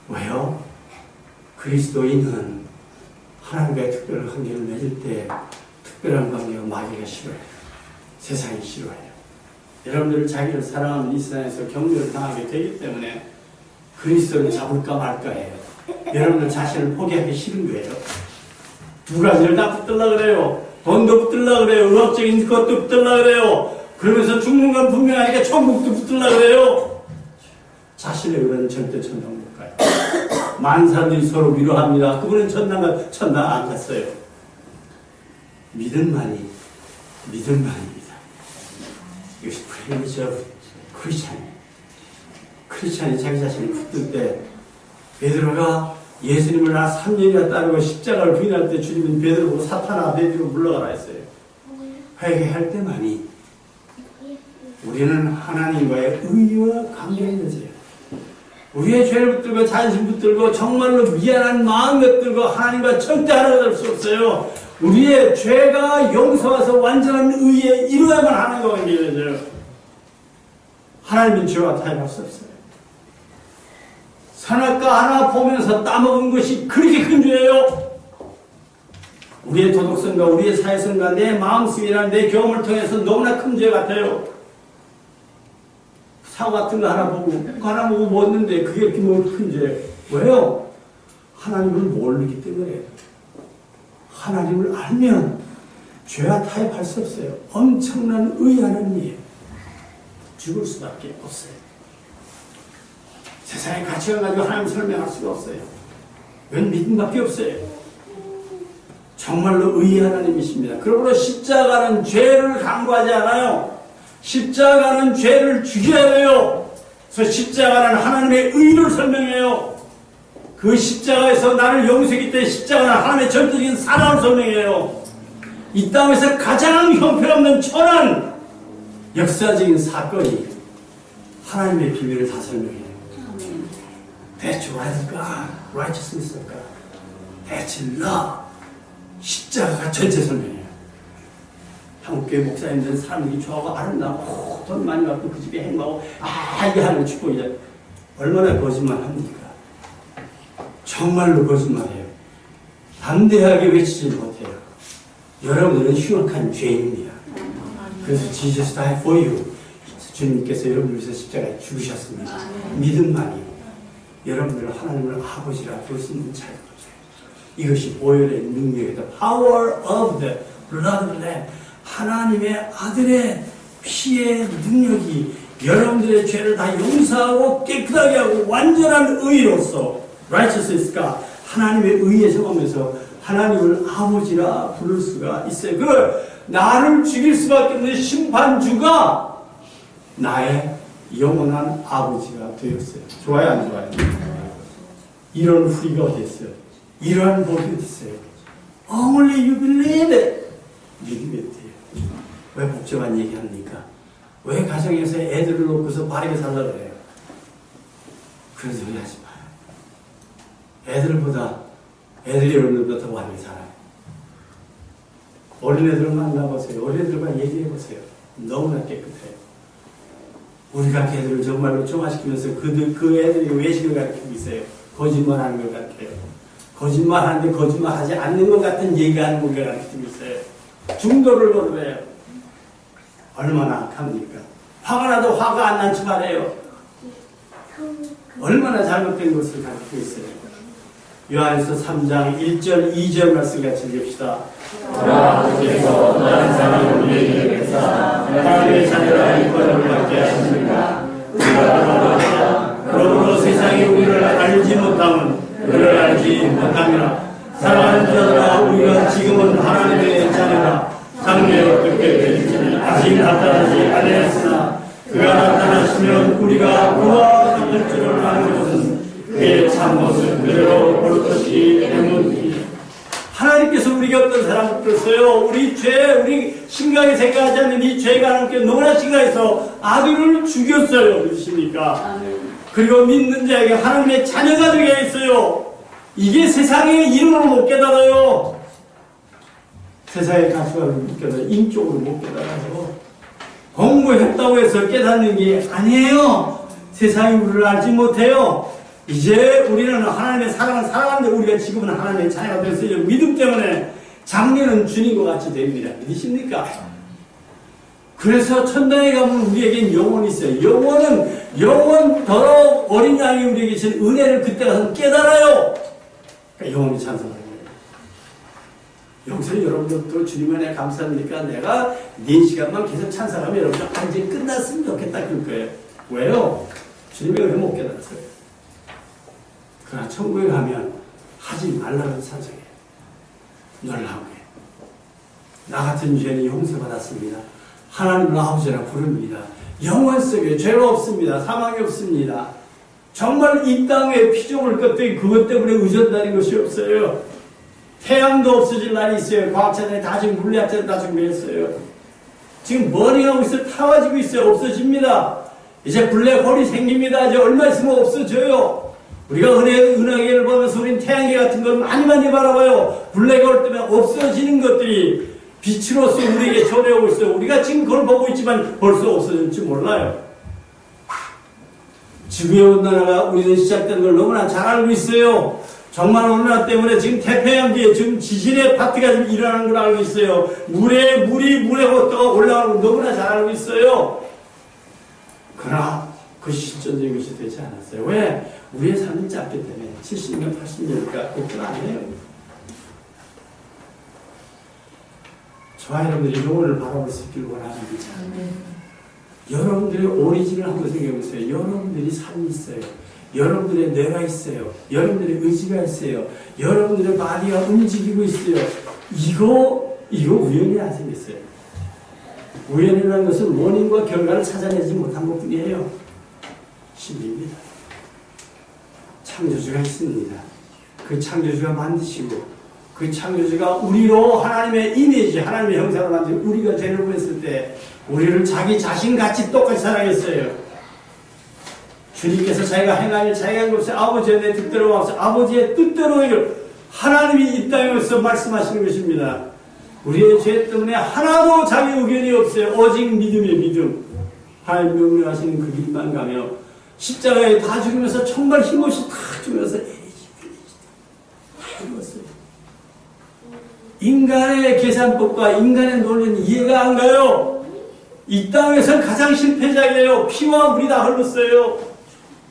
A: 왜요? 그리스도인은 하나님과의 특별한 관계를 맺을 때 특별한 관계가 마귀가 싫어해요. 세상이 싫어해요. 여러분들 자기를 사랑하는 이 세상에서 격려를 당하게 되기 때문에 그리스도를 잡을까 말까 해요. 여러분들 자신을 포기하기 싫은 거예요. 두 가지를 다 붙들려고 그래요. 돈도 붙들려고 그래요. 의학적인 것도 붙들려고 그래요. 그러면서 죽는 건 분명하니까 천국도 붙들려고 그래요. 자신의 의는 절대 천당 못 가요. 많은 사람들이 서로 위로합니다. 그분은 천당 안 갔어요. 믿음만입니다. 이것이 프레임이죠. 크리스찬이 자기 자신을 붙들 때 베드로가 예수님을 나 3년이나 따르고 십자가를 부인할 때 주님은 베드로 보고 사탄아 내 뒤로 물러가라 했어요. 회개할 때만이 우리는 하나님과의 의와 관계를 맺어요. 우리의 죄를 붙들고 자존심 붙들고 정말로 미안한 마음 붙들고 하나님과 절대 하나가 될 수 없어요. 우리의 죄가 용서와서 완전한 의에 이루어야만 하나님과 관계를 맺어요. 하나님은 죄와 타협할 수 없어요. 선악과 하나 보면서 따먹은 것이 그렇게 큰 죄예요. 우리의 도덕성과 우리의 사회성과 내 마음속이나 내 경험을 통해서 너무나 큰 죄 같아요. 사고 같은 거 하나 보고 먹었는데 그게 이렇게 큰 죄. 왜요? 하나님을 모르기 때문에. 하나님을 알면 죄와 타협할 수 없어요. 엄청난 의의 하나님이에요. 죽을 수밖에 없어요. 세상의 가치관 가지고 하나님 설명할 수가 없어요. 이건 믿음밖에 없어요. 정말로 의의 하나님이십니다. 그러므로 십자가는 죄를 강구하지 않아요. 십자가는 죄를 죽여야 돼요. 그래서 십자가는 하나님의 의를 설명해요. 그 십자가에서 나를 용서했기 때문에 십자가는 하나님의 절대적인 사랑을 설명해요. 이 땅에서 가장 형편없는 천한 역사적인 사건이 하나님의 비밀을 다 설명해요. That's right, God. Righteousness of God. That's love. 십자가가 전체 설명해요. 한국교회 목사님들은 사람들이 좋아하고 아름다워. 돈 많이 받고 그 집에 행복하고 이게 하나님의 축복이죠. 얼마나 거짓말합니까? 정말로 거짓말해요. 담대하게 외치지 못해요. 여러분들은 흉악한 죄인입니다. 그래서 Jesus died for you. 주님께서 여러분을 위해서 십자가에 죽으셨습니다. 믿음만이 여러분들을 하나님을 아버지라 부를 수 있는 자유가 없어요. 이것이 보혈의 능력이다. Power of the blood of the Lamb. 하나님의 아들의 피의 능력이 여러분들의 죄를 다 용서하고 깨끗하게 하고 완전한 의로서 righteousness가 하나님의 의에 정하면서 하나님을 아버지라 부를 수가 있어요. 그 나를 죽일 수밖에 없는 심판주가 나의 영원한 아버지가 되었어요. 좋아요, 안 좋아요? 이런 후리가 어디 있어요? 이러한 복이 어디 있어요? Only you believe it. 믿으면 돼요. 왜 복잡한 얘기 합니까? 왜 가정에서 애들을 놓고서 바르게 살려고 해요? 그런 소리 하지 마요. 애들이 어른보다 더 많이 살아요. 어린애들을 만나보세요. 어린애들과 얘기해보세요. 너무나 깨끗해요. 우리가 걔들을 정말로 정화시키면서 그 애들이 외식을 가르치고 있어요. 거짓말하는 것 같아요. 거짓말하는데 거짓말하지 않는 것 같은 얘기하는 걸 가르치고 있어요. 중도를 노려요. 얼마나 악합니까? 화가 나도 화가 안 난 척 하래요. 얼마나 잘못된 것을 가르치고 있어요. 요한일서 3장 1절 2절 말씀 같이 읽읍시다.
B: 아버지께서 다른 사람을 우리에게 계사 하나님의 자녀라 일컬음을 받게 하십니까? 우리가
A: 그러므로 세상이 우리를 알지 못함은 그를 알지 못함이라. 사랑하는 자들아, 우리가 지금은 하나님의 자녀라. 장래 어떻게 될지는 아직 나타나지 아니하였으나 그가 나타나시면 우리가 그와 같을 줄을 아는 것은 그의 참모습 그대로 볼 것이 때문이니. 하나님께서 우리가 어떤 사람을 들었어요. 우리 심각하게 생각하지 않는 이 죄가 하나님께 너무나 심각해서 아들을 죽였어요. 그러십니까? 그리고 믿는 자에게 하나님의 자녀가 되게 했어요. 이게 세상의 이름으로 못 깨달아요. 세상의 가치관을 못 깨달아요. 인적으로 못 깨달아요. 공부했다고 해서 깨닫는 게 아니에요. 세상이 우리를 알지 못해요. 이제 우리는 하나님의 사랑을 사랑하는데 우리가 지금은 하나님의 자녀가 됐어요. 믿음 때문에 장래는 주님과 같이 됩니다. 믿으십니까? 그래서 천당에 가면 우리에겐 영혼이 있어요. 영원토록 어린 양이 우리에게 주신 은혜를 그때 가서 깨달아요. 그러니까 영혼이 찬송하는 거예요. 여기서 여러분들도 주님 은혜 감사합니까? 내가 4시간만 계속 찬송하면 여러분들 이제 끝났으면 좋겠다 그럴 거예요. 왜요? 주님의 은혜 못 깨달았어요. 그러나 천국에 가면 하지 말라는 찬송이에요. 놀라우게. 나 같은 죄인이 용서받았습니다. 하나님을 아버지라 부릅니다. 영원 속에 죄가 없습니다. 사망이 없습니다. 정말 이 땅에 피조물 것들이 그것 때문에 의존다는 것이 없어요. 태양도 없어질 날이 있어요. 과학자들이 다 지금 물리학자들 다 준비했어요. 지금 머리하고 있어요. 타가지고 있어요. 없어집니다. 이제 블랙홀이 생깁니다. 이제 얼마 있으면 없어져요. 우리가 은하계를 보면서 우린 태양계 같은 걸 많이 바라봐요. 블랙홀 때문에 없어지는 것들이 빛으로서 우리에게 전해오고 있어요. 우리가 지금 그걸 보고 있지만 벌써 없어질지 몰라요. 지구의 온난화가 우리는 시작되는 걸 너무나 잘 알고 있어요. 정말 온난화 때문에 지금 태평양 뒤에 지금 지진의 파트가 지금 일어나는 걸 알고 있어요. 물의 호수가 올라가는 걸 너무나 잘 알고 있어요. 그러나 그 실존적인 것이 되지 않았어요. 왜? 우리의 삶이 짧기 때문에 70년, 80년이니까 그건 아니에요. 저와 여러분들이 영혼을 바라볼 수 있기를 원합니다. 여러분들의 오리진을 한번 생각해보세요. 여러분들이 삶이 있어요. 여러분들의 뇌가 있어요. 여러분들의 의지가 있어요. 여러분들의 마디가 움직이고 있어요. 이거 우연히 안 생겼어요. 우연이라는 것은 원인과 결과를 찾아내지 못한 것 뿐이에요. 신비입니다. 창조주가 있습니다. 그 창조주가 만드시고 그 창조주가 우리로 하나님의 이미지, 하나님의 형상을 만들고 우리가 죄를 범했을 때 우리를 자기 자신같이 똑같이 사랑했어요. 주님께서 자기가 행한 일, 자기가 한 것을 아버지의 내 뜻대로 와서 아버지의 뜻대로 하나님이 이 땅에서 말씀하시는 것입니다. 우리의 죄 때문에 하나도 자기 의견이 없어요. 오직 믿음이에요. 믿음. 하나님 명령하시는 그 길만 가며 십자가에 다 죽으면서 정말 힘없이 다 죽으면서 다 죽었어요. 인간의 계산법과 인간의 논리는 이해가 안 가요. 이 땅에서 가장 실패자이에요. 피와 물이 다 흘렀어요.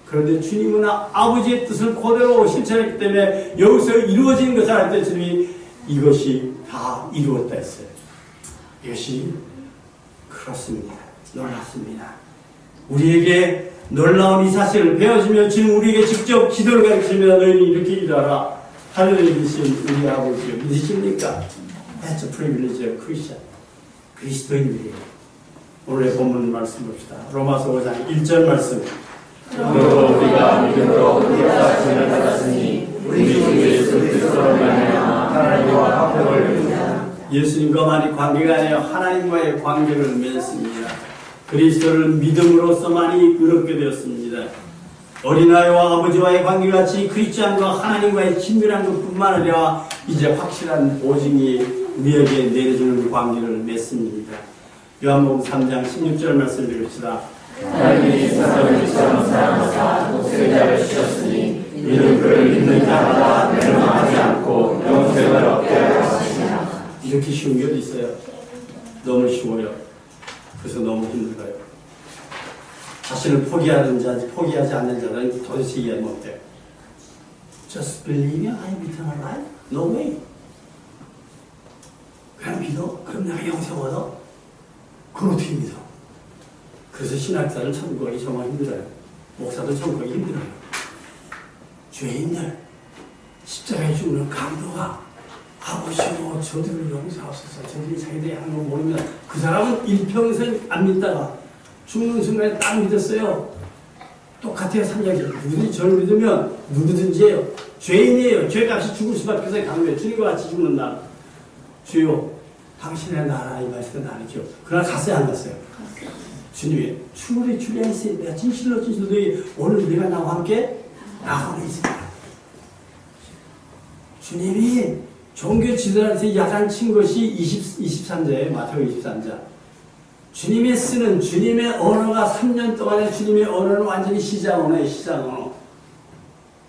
A: 그런데 주님은 아버지의 뜻을 그대로 실천했기 때문에 여기서 이루어진 것을 알 때 주님이 이것이 다 이루었다 했어요. 이것이 그렇습니다. 놀랍습니다. 우리에게 놀라운 이 사실을 배워주며 주님 우리에게 직접 기도를 가르치며 너희는 이렇게 기도하라. 하늘에 계신 우리 아버지요. 믿으십니까? That's a privilege of Christian. 그리스도인들이에요. 오늘의 본문 말씀 봅시다. 로마서 5장 1절 말씀.
B: 그러므로 우리가 믿음으로 구원을 받았으니 우리 주 예수 그리스도로 말미암아 하나님과 화평을 누리자.
A: 예수님과만이 관계가 아니라 하나님과의 관계를 맺습니다. 그리스도를 믿음으로서만이 의롭게 되었습니다. 어린아이와 아버지와의 관계같이 그리스도인과 하나님과의 친밀한 것뿐만 아니라 이제 확실한 보증이 우리에게 내려주는 관계를 맺습니다. 요한복음 3장 16절 말씀 읽읍시다.
B: 하나님이 세상을 이처럼 사랑하사 독생자를 주셨으니 이는 그를 믿는 자마다 멸망하지 않고 영생을 얻게 하였습니다.
A: 이렇게 쉬운 게 어디 있어요? 너무 쉬워요. 그래서 너무 힘들어요. 자신을 포기하지 않는 자는 도대체 이해 못해요. Just believe I have eternal life? No way. 그냥 믿어? 그럼 내가 영생 얻어? 그걸 어떻게 믿어? 그래서 신학자는 천국이 정말 힘들어요. 목사도 천국이 힘들어요. 죄인들, 십자가에 죽는 강도가 아버지요 저들을 용서하소서. 저들이 자기들이 하는 거 모르면 그 사람은 일평생 안 믿다가 죽는 순간에 딱 믿었어요. 똑같아요. 삼자기. 누구든지 저를 믿으면 누구든지 해요. 죄인이에요. 죄값이 죽을 수밖에 없어요. 강도에 주님과 같이 죽는다. 주요 당신의 나라 이 말씀은 아니죠. 그러나 갔어요 안 갔어요? 주님이 truly truly I say 내가 진실로 오늘 네가 나와 함께 나가고 있습니다. 주님이 종교 지도자한테 약간 친 것이 23자예요. 마태복음 23자. 주님이 쓰는 주님의 언어가 3년 동안에 주님의 언어는 완전히 시장 언어예요. 시장 언어.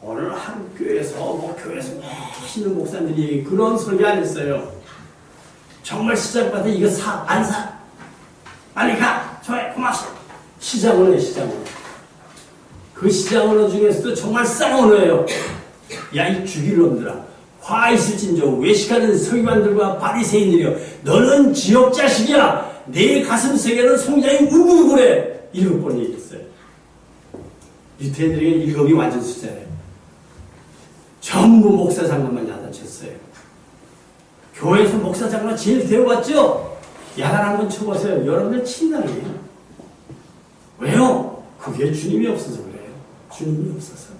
A: 오늘 한 교회에서 교회에서 하시는 목사님들이 그런 설교 안 했어요. 정말 시작받아 이거 사 안 사 빨리 가 좋아요 고맙소. 시장 언어예요. 시장 언어. 그 시장 언어 중에서도 정말 쌍 언어예요. 야 이 죽일 놈들아. 화 있을진저 외식하는 서기관들과 바리새인들이여 너는 지옥 자식이야. 내 가슴 속에는 송장이 우글우글해. 7번 얘기했어요. 유태인들에게 7이 완전 숫자예요. 전부 목사 장로만 야단쳤어요. 교회에서 목사 장로 제일 대우받죠? 야단 한번 쳐보세요. 여러분들 친당이에요. 왜요? 그게 주님이 없어서 그래요. 주님이 없어서.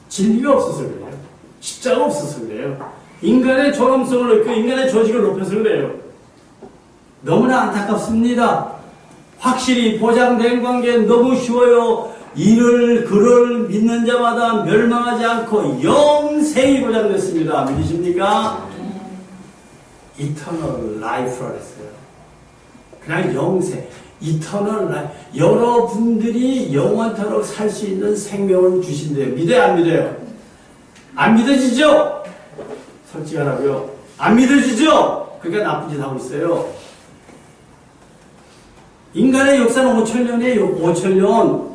A: 진리가 없어서 그래요. 십자가 없어서 그래요. 인간의 존엄성을 높이고 인간의 조직을 높여서 그래요. 너무나 안타깝습니다. 확실히 보장된 관계는 너무 쉬워요. 그를 믿는 자마다 멸망하지 않고 영생이 보장됐습니다. 믿으십니까? Eternal life라고 했어요. 그냥 영생. Eternal life. 여러분들이 영원토록 살 수 있는 생명을 주신대요. 믿어요? 안 믿어요? 안 믿어지죠? 솔직하라고요. 안 믿어지죠? 그러니까 나쁜 짓 하고 있어요. 인간의 역사는 5천년이에요. 5천년.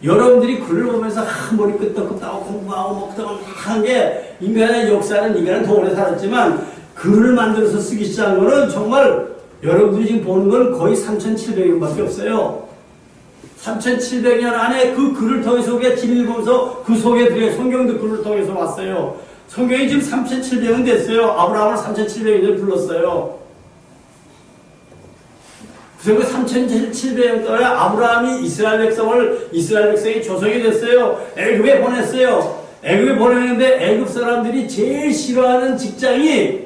A: 여러분들이 글을 보면서 머리 끄떡끄떡하고 공부하고 먹다가 하는 게 인간의 역사는 인간은 더 오래 살았지만 글을 만들어서 쓰기 시작한 거는 정말 여러분들이 지금 보는 건 거의 3,700년밖에 없어요. 3,700년 안에 그 글을 통해서 우리가 진리를 보면서 그 속에 들어요. 성경도 글을 통해서 왔어요. 성경이 지금 3,700년 됐어요. 아브라함을 3,700년을 불렀어요. 그래서 3,700년 동안에 아브라함이 이스라엘 백성이 조성이 됐어요. 애굽에 보냈어요. 애굽에 보냈는데 애굽 사람들이 제일 싫어하는 직장이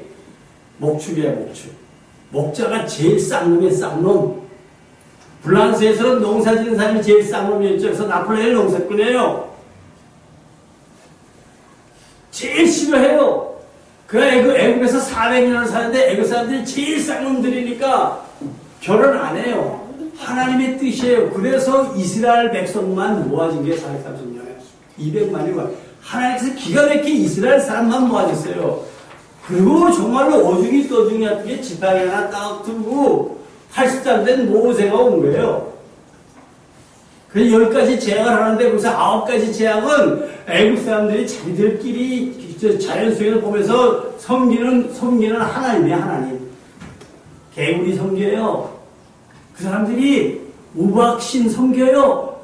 A: 목축이에요. 목축. 목자가 제일 쌍놈이에요. 쌍놈. 프랑스에서는 농사짓는 사람이 제일 쌍놈이었죠. 그래서 나폴레옹 농사꾼이에요. 제일 싫어해요. 그래 애굽에서 400년을 사는데 애굽 사람들이 제일 쌍놈들이니까 결혼 안 해요. 하나님의 뜻이에요. 그래서 이스라엘 백성만 모아진 게 430년에 200만이 하나님께서 기가 막히게 이스라엘 사람만 모아졌어요. 그리고 정말로 오중이 떠중이 같은 게 지팡이 하나 딱 들고 80살 된 모세가 온 거예요. 그래서 10가지 제약을 하는데 그래서 9가지 제약은 애국 사람들이 자기들끼리 자연 속에서 보면서 섬기는 하나님이에요. 하나님. 개구리 섬겨요. 그 사람들이 우박신 섬겨요.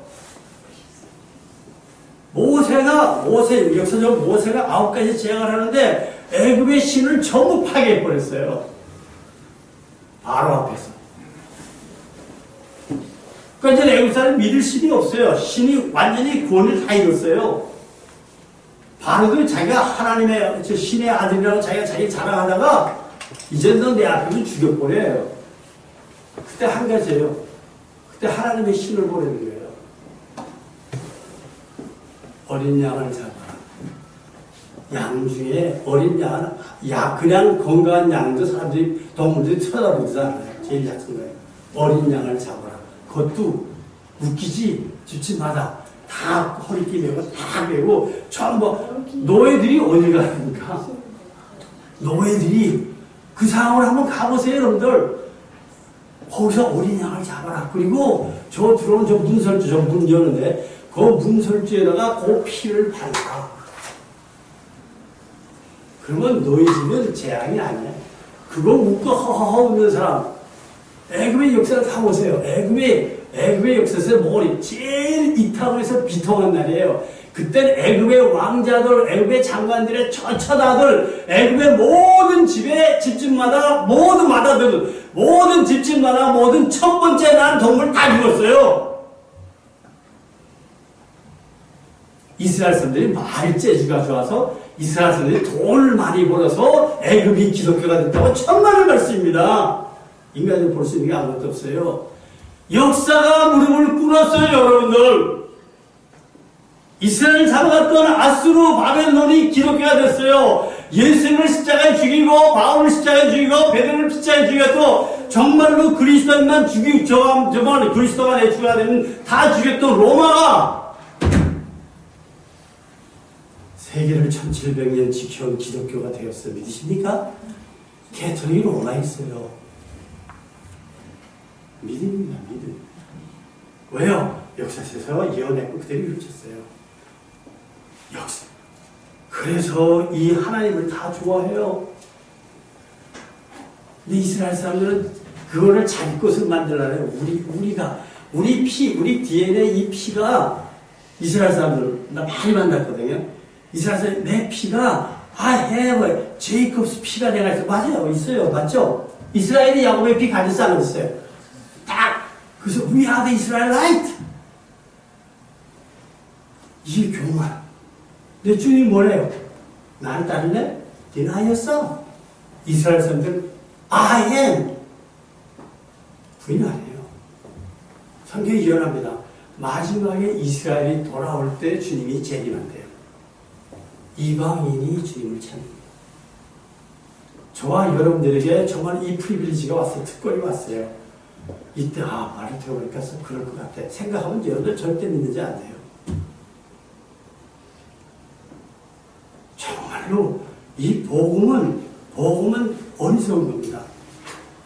A: 역사적으로 모세가 9가지 제약을 하는데 애굽의 신을 전부 파괴해버렸어요. 바로 앞에서. 그러니까 이제 애굽 사람이 믿을 신이 없어요. 신이 완전히 구원을 다 잃었어요. 바로도 자기가 하나님의 신의 아들이라고 자기가 자기 자랑하다가 이제 너 내 앞에서 죽여버려요. 그때 한 가지예요. 그때 하나님의 신을 보내는 거예요. 어린 양을 잡아라. 양 중에 어린 양은 그냥 건강한 양도 사람들이 동물들이 쳐다보지 않아요. 제일 약한 거예요. 어린 양을 잡아라. 그것도 웃기지 집집마다 다 허리띠 메고 다 메고 전부 노예들이 어디 가니까 노예들이 그 상황을 한번 가보세요, 여러분들. 거기서 어린 양을 잡아라. 그리고 저 들어오는 저 문설주, 저 문 여는데 그 문설주에다가 그 피를 발라. 그러면 너희 집은 재앙이 아니야. 그거 웃고 허허허 웃는 사람. 애굽의 역사를 다 보세요. 애굽의 역사에서 머리 제일 이타원에서 비통한 날이에요. 그때는 애굽의 왕자들, 애굽의 장관들의 처처다들, 애굽의 모든 집집마다 모든 마다들, 모든 집집마다 모든 첫 번째 난 동물 다 죽었어요. 이스라엘 사람들이 말이 재주가 좋아서 이스라엘 사람들이 돈을 많이 벌어서 애굽이 기독교가 됐다고 천만의 말씀입니다. 인간이 볼 수 있는 게 아무것도 없어요. 역사가 무릎을 꿇었어요, 여러분들. 이스라엘을 잡아갔던 아수르 바벨론이 기독교가 됐어요. 예수님을 십자가에 죽이고 바울을 십자가에 죽이고 베드로를 십자가에 죽였고 정말로 그리스도인만 죽이고 저만 그리스도가 내 주가 되는 다 죽였던 로마가 세계를 1700년 지켜온 기독교가 되었어요. 믿으십니까? 개토릭이 로마에 있어요. 믿음입니다. 믿음. 왜요? 역사에서 예언했고 그대로 이루어졌어요. 역사. 그래서 이 하나님을 다 좋아해요. 근데 이스라엘 사람들은 그거를 자기 것을 만들려고 해요. 우리 DNA 이 피가 이스라엘 사람들, 나 많이 만났거든요. 이스라엘 사람들, 내 피가, 제이콥스 피가 내가 있어. 맞아요. 있어요. 맞죠? 이스라엘이 야곱의 피 가졌어, 안 가졌어요? 딱! 그래서, we are the Israelite! 이게 교만. 내 주님이 뭐래요? 나를 따를래? deni였어. 이스라엘 사람들, I am. 부인 안 해요. 성경이 예언합니다. 마지막에 이스라엘이 돌아올 때 주님이 재림한대요. 이방인이 주님을 찾는. 저와 여러분들에게 정말 이 프리빌리지가 왔어요. 특권이 왔어요. 이때 말을 들어보니까 그럴 것 같아. 생각하면 여러분들 절대 믿는지 안 돼요. 정말로 이 복음은 어리석은 겁니다.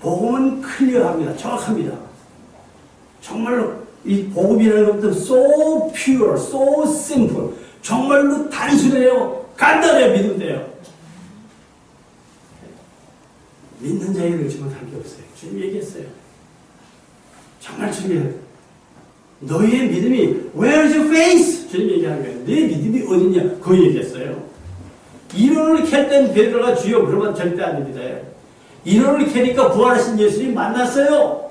A: 복음은 클리어합니다. 정확합니다. 정말로 이 복음이라는 것도 so pure, so simple. 정말로 단순해요. 간단해요. 믿으면 돼요. 믿는 자에게 그렇지 못할 게 없어요. 주님 얘기했어요. 정말 중요해요. 너희의 믿음이 Where's your faith? 주님 얘기하는 거예요. 내 믿음이 어딨냐? 그 얘기했어요. 인원을 캘 땐 베드로가 주여 그러면 절대 아닙니다. 인원을 캐니까 부활하신 예수님 만났어요.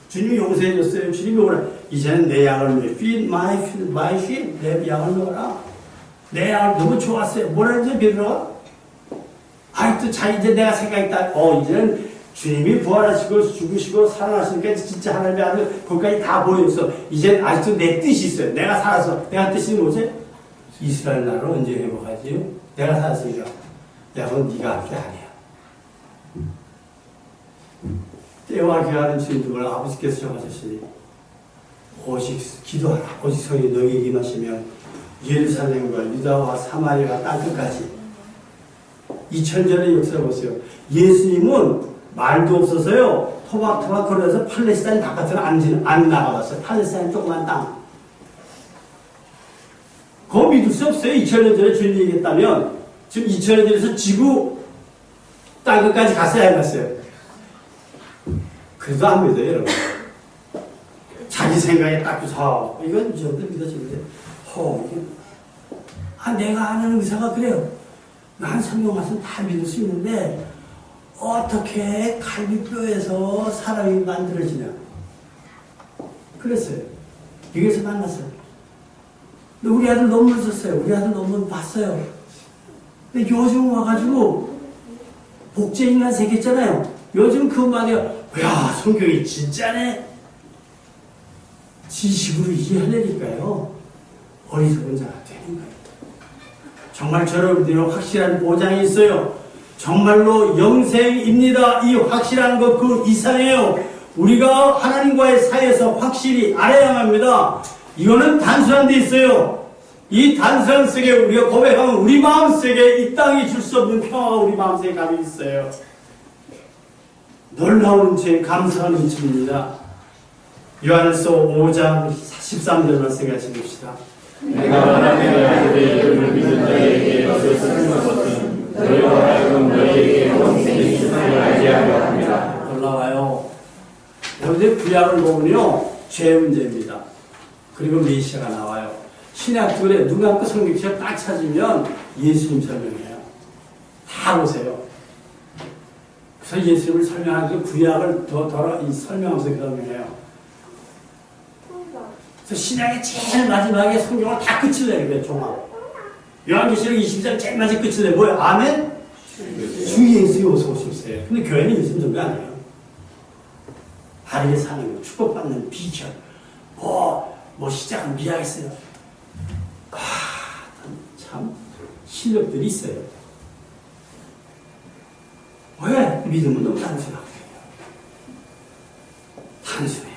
A: 주님이 용서해 줬어요. 주님이 오라. 이제는 내 양을 먹어. Feed my sheep. 내 양을 먹어라. 내 양을 너무 좋았어요. 뭐라는지 베드로가? 또 이제 내가 생각했다. 이제는 주님이 부활하시고 죽으시고 살아나시니까 진짜 하나님의 아들 거기까지 다 보였어. 이제 아직도 내 뜻이 있어요. 내가 살아서. 내가 뜻이 뭐지? 이스라엘 나라를 언제 회복하지요? 내가 살았으니까. 그건 네가 할 게 아니야. 때와 기하는 주님을 아버지께서 정하셨으니 오직 기도하라. 오직 성이 너희에게 임하시면 예루살렘과 유다와 사마리아 땅끝까지 2000년의 역사를 보세요. 예수님은 말도 없어서요. 토막 걸어서 팔레스타인 바깥으로 안 나가봤어요. 팔레스타인 조그만 땅. 그거 믿을 수 없어요. 2000년 전에 주님 얘기했다면 지금 2000년 전에서 지구 땅끝까지 갔어야 해봤어요. 그래도 안 믿어요, 여러분. 자기 생각에 딱 이건 저도 믿어지는데 내가 아는 의사가 그래요. 난 성경 말씀 다 믿을 수 있는데 어떻게 갈비뼈에서 사람이 만들어지냐. 그랬어요. 여기서 만났어요. 근데 우리 아들 논문 썼어요. 우리 아들 논문 봤어요. 근데 요즘 와가지고 복제인간 새겼잖아요. 요즘 그 말이야. 야, 성경이 진짜네. 지식으로 이해하려니까요. 어리석은 자가 되는 거예요. 정말 여러분들이 확실한 보장이 있어요. 정말로 영생입니다. 이 확실한 것 그 이상이에요. 우리가 하나님과의 사이에서 확실히 알아야 합니다. 이거는 단순한 데 있어요. 이 단순한 속에 우리가 고백하면 우리 마음속에 이 땅이 줄 수 없는 평화가 우리 마음속에 가득 있어요. 놀라운 제 감사한 은총입니다. 요한일서 5장 13절 말씀 같이 봅시다.
B: 내가 하나님의 아들의 이름을 믿는 자에게 이것을 쓰는 것은 너희와 하여금 너희에게 영생이 있음을 알게 하려 합니다.
A: 올라와요. 여러분들 구약을 보면요, 죄 문제입니다. 그리고 메시아가 나와요. 신약들에 누가 그 성경책 딱 찾으면 예수님 설명해요. 다 보세요. 그래서 예수님을 설명하면서 구약을 더 설명하면서 설명해요. 그래서 신약의 제일 마지막에 성경을 다 끝을 내는 거예요, 종합. 요한계시록 22장 제일 마지막 끝을 내 뭐예요? 아멘? 주 예수의 어서 오십시오. 근데 교회는 예수님 정도 아니에요. 바르게 사는 거, 축복받는 비결, 뭐 시작은 미하겠어요. 참 실력들이 있어요. 왜? 믿음은 너무 단순하거든요. 단순해요.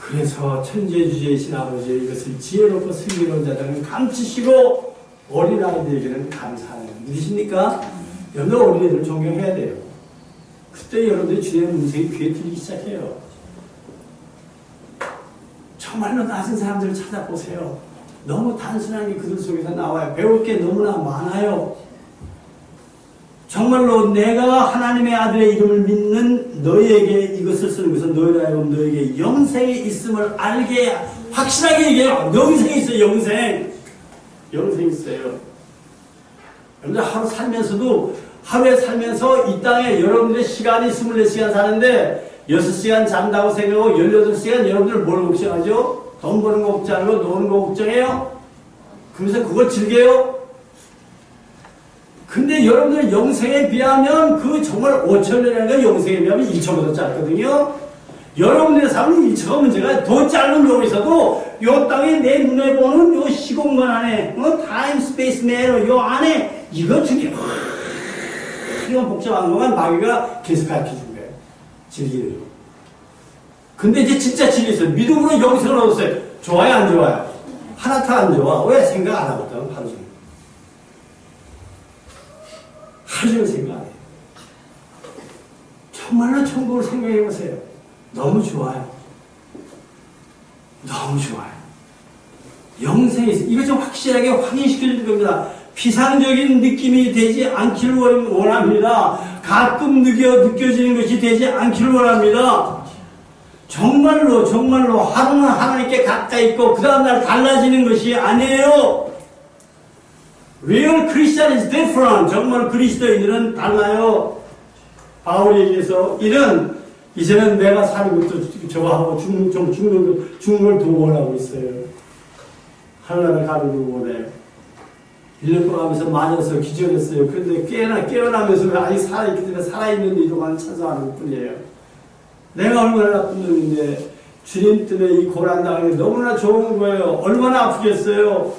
A: 그래서 천재주제이신 아버지 이것을 지혜롭고 슬기로운 자들은 감추시고 어린아이들에게는 감사하는 믿으십니까? 여러분들 어린애들을 존경해야 돼요. 그때 여러분들이 주의 음성이 귀에 들리기 시작해요. 정말로 낮은 사람들을 찾아보세요. 너무 단순한 게 그들 속에서 나와요. 배울 게 너무나 많아요. 정말로 내가 하나님의 아들의 이름을 믿는 너희에게 이것을 쓰는 것은 너희로 하여금 너희에게 영생이 있음을 알게 확실하게 얘기해요. 영생이 있어요. 영생이 있어요. 여러분들 하루 살면서도 하루에 살면서 이 땅에 여러분들의 시간이 24시간 사는데 6시간 잔다고 생각하고 18시간 여러분들 뭘 걱정하죠? 돈 버는 거 걱정하고 노는 거 걱정해요? 그러면서 그걸 즐겨요? 근데 여러분들 영생에 비하면 그 정말 5천년이라는 건 영생에 비하면 1초보다 짧거든요. 여러분들의 삶은 1초가 문제가 더 짧은 여기서도 요 땅에 내 눈에 보는 요 시공간 안에 타임 스페이스 매너 요 안에 이거 중에 이건 복잡한 것만 마귀가 계속 가르쳐준 거예요. 즐기는 거. 근데 이제 진짜 진리했어요. 믿음으로 영생을 얻었어요. 좋아요 안 좋아요? 하나도 안 좋아. 왜? 생각 안 하거든. 하루 종일. 하루 종일 생각 안 해요. 정말로 천국을 생각해 보세요. 너무 좋아요. 너무 좋아요. 영생이 있어요. 이거 좀 확실하게 확인시켜줄 겁니다. 피상적인 느낌이 되지 않기를 원합니다. 가끔 느껴지는 것이 되지 않기를 원합니다. 정말로 하루는 하나님께 가까이 있고 그 다음날 달라지는 것이 아니에요. Real Christian is different. 정말 그리스도인들은 달라요. 바울에 의해서 이제는 내가 사는 것도 저거하고 죽는 걸 도모하고 있어요. 하늘나라 가는 걸 원해요. 빌립보 가면서 맞아서 기절했어요. 그런데 깨어나면서 아직 살아있기 때문에 살아있는 이동안 찬송하는 뿐이에요. 내가 얼마나 나쁜 놈인데 주님 때문에 이 고난당하는 게 너무나 좋은 거예요. 얼마나 아프겠어요.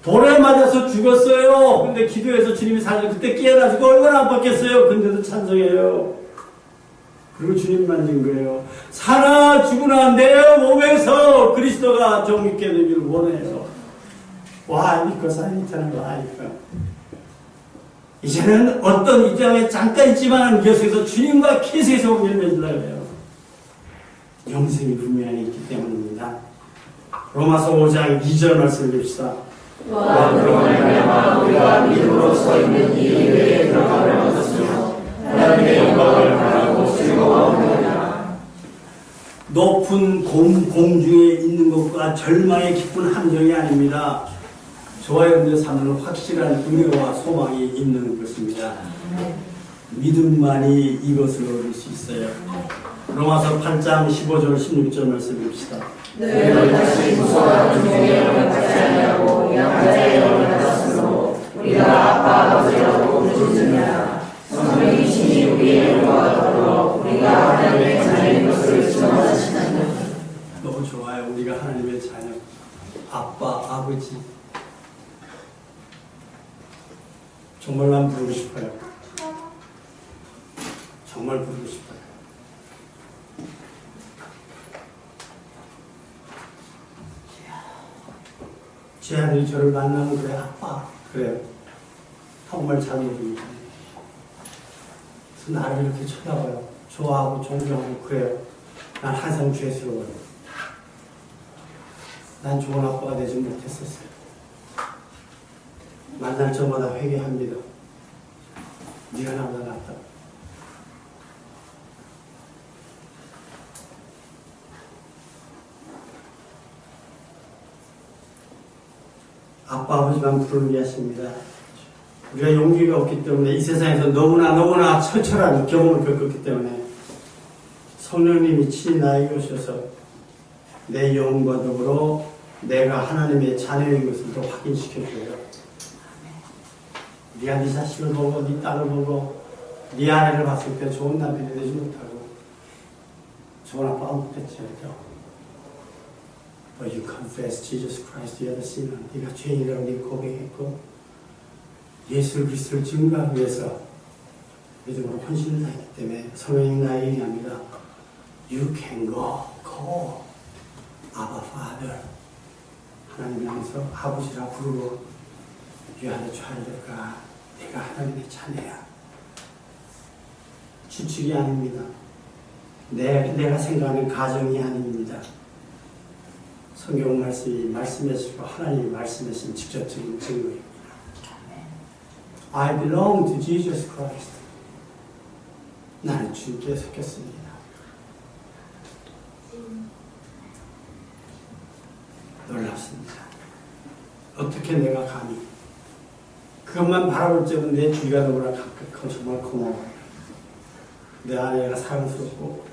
A: 돌에 맞아서 죽었어요. 근데 기도해서 주님이 살려 그때 깨어나서 얼마나 아팠겠어요. 근데도 찬송해요. 그리고 주님 만진 거예요. 살아 죽으나 내 몸에서 그리스도가 정있게 되기를 원해요. 와, because I eternal life. 이제는 어떤 이 땅에 잠깐 있지만 계속해서 주님과 계속해서 온전히 맺으려고 해요. 영생이 분명히 있기 때문입니다. 로마서 5장 2절 말씀을 봅시다.
B: 또한 그로 말미암아 우리가 믿음으로 서 있는 이 은혜에 들어가려 하셨으며 하나님의 영광을 바라고 즐거워하느니라.
A: 높은 공중에 있는 것과 절망의 깊은 함정이 아닙니다. 저와 여러분들의 삶은 확실한 은혜와 소망이 있는 것입니다. 믿음만이 이것을 얻을 수 있어요. 로마서 8장 15절 16절 말씀 봅시다.
B: 너희를 다시 무서워하는 중에 영을 받지 아니하고 양자의 영을 받았으므로 우리가 아빠 아버지라고 부르짖느니라. 성령이시니 우리의 영과 더불어 우리가 하나님의 자녀인 것을 증언하시나니.
A: 너무 좋아요. 우리가 하나님의 자녀. 정말 난 부르고 싶어요. 정말 부르고 싶어요. 제 아들이 저를 만나면 그래, 아빠. 그래요. 한국말 잘 모릅니다. 그래서 나를 이렇게 쳐다봐요. 좋아하고 존경하고 그래요. 난 항상 죄스러워요. 난 좋은 아빠가 되지 못했었어요. 만날 저마다 회개합니다. 네가 나보다 낫다. 아빠, 아버지만 부르는 게 하십니다. 우리가 용기가 없기 때문에 이 세상에서 너무나 처절한 경험을 겪었기 때문에 성령님이 친히 나에게 오셔서 내 영과 더불어 내가 하나님의 자녀인 것을 더 확인시켜줘요. 네가 네 자식을 보고 네 딸을 보고 네 아내를 봤을 때 좋은 남편이 되지 못하고 좋은 아빠가 못했죠. But you confess Jesus Christ, you are the sinner. 네가 죄인이라고 네 고백했고 예수 그리스도를 증거하기 위해서 믿음으로 헌신을 하기 때문에 성령님 나에게 얘기합니다. You can go, Abba Father. 하나님 향해서 아버지라 부르고 You are the child of God. 내가 하나님의 자녀야. 추측이 아닙니다. 내가 생각하는 가정이 아닙니다. 성경 말씀이 말씀하시고 하나님이 말씀하신 직접적인 증거입니다. I belong to Jesus Christ. 나는 주님께 속했습니다. 놀랍습니다. 어떻게 내가 감히 그것만 바라볼 적은 내 주위가 너무나 가깝고 정말 고마워요. 내 아내가 사랑스럽고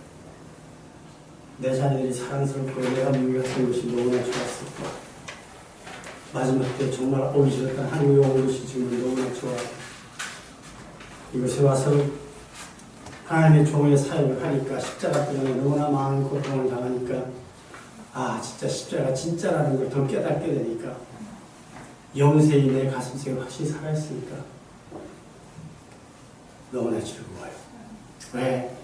A: 내 자녀들이 사랑스럽고 내가 미국에 산 것이 너무나 좋았었고 마지막 때 정말 오기 싫었던 한국에 온 것이 지금 너무나 좋아요. 이곳에 와서 하나님의 종의 사역을 하니까 십자가 때문에 너무나 많은 고통을 당하니까 아 진짜 십자가 진짜라는 걸 더 깨닫게 되니까 영세히 내 가슴속에 확실히 살아있으니까 너무나 즐거워요. 왜?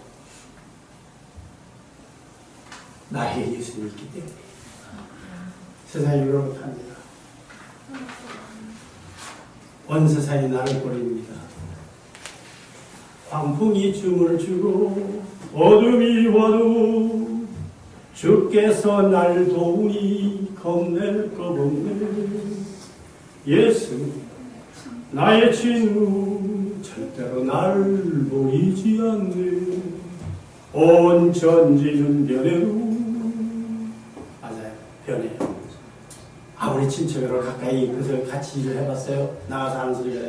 A: 나에게 예수님이 있기 때문에 세상이 유로를 못합니다. 온 세상이 나를 버립니다. 광풍이 춤을 추고 어둠이 와도 주께서 날 도우니 겁낼 것 없네. 예수 나의 친구 절대로 날 버리지 않네. 온 전지는 변해도 맞아요. 변해요. 아무리 친척으로 가까이 있어서 같이 일을 해봤어요. 나가서 하는 소리가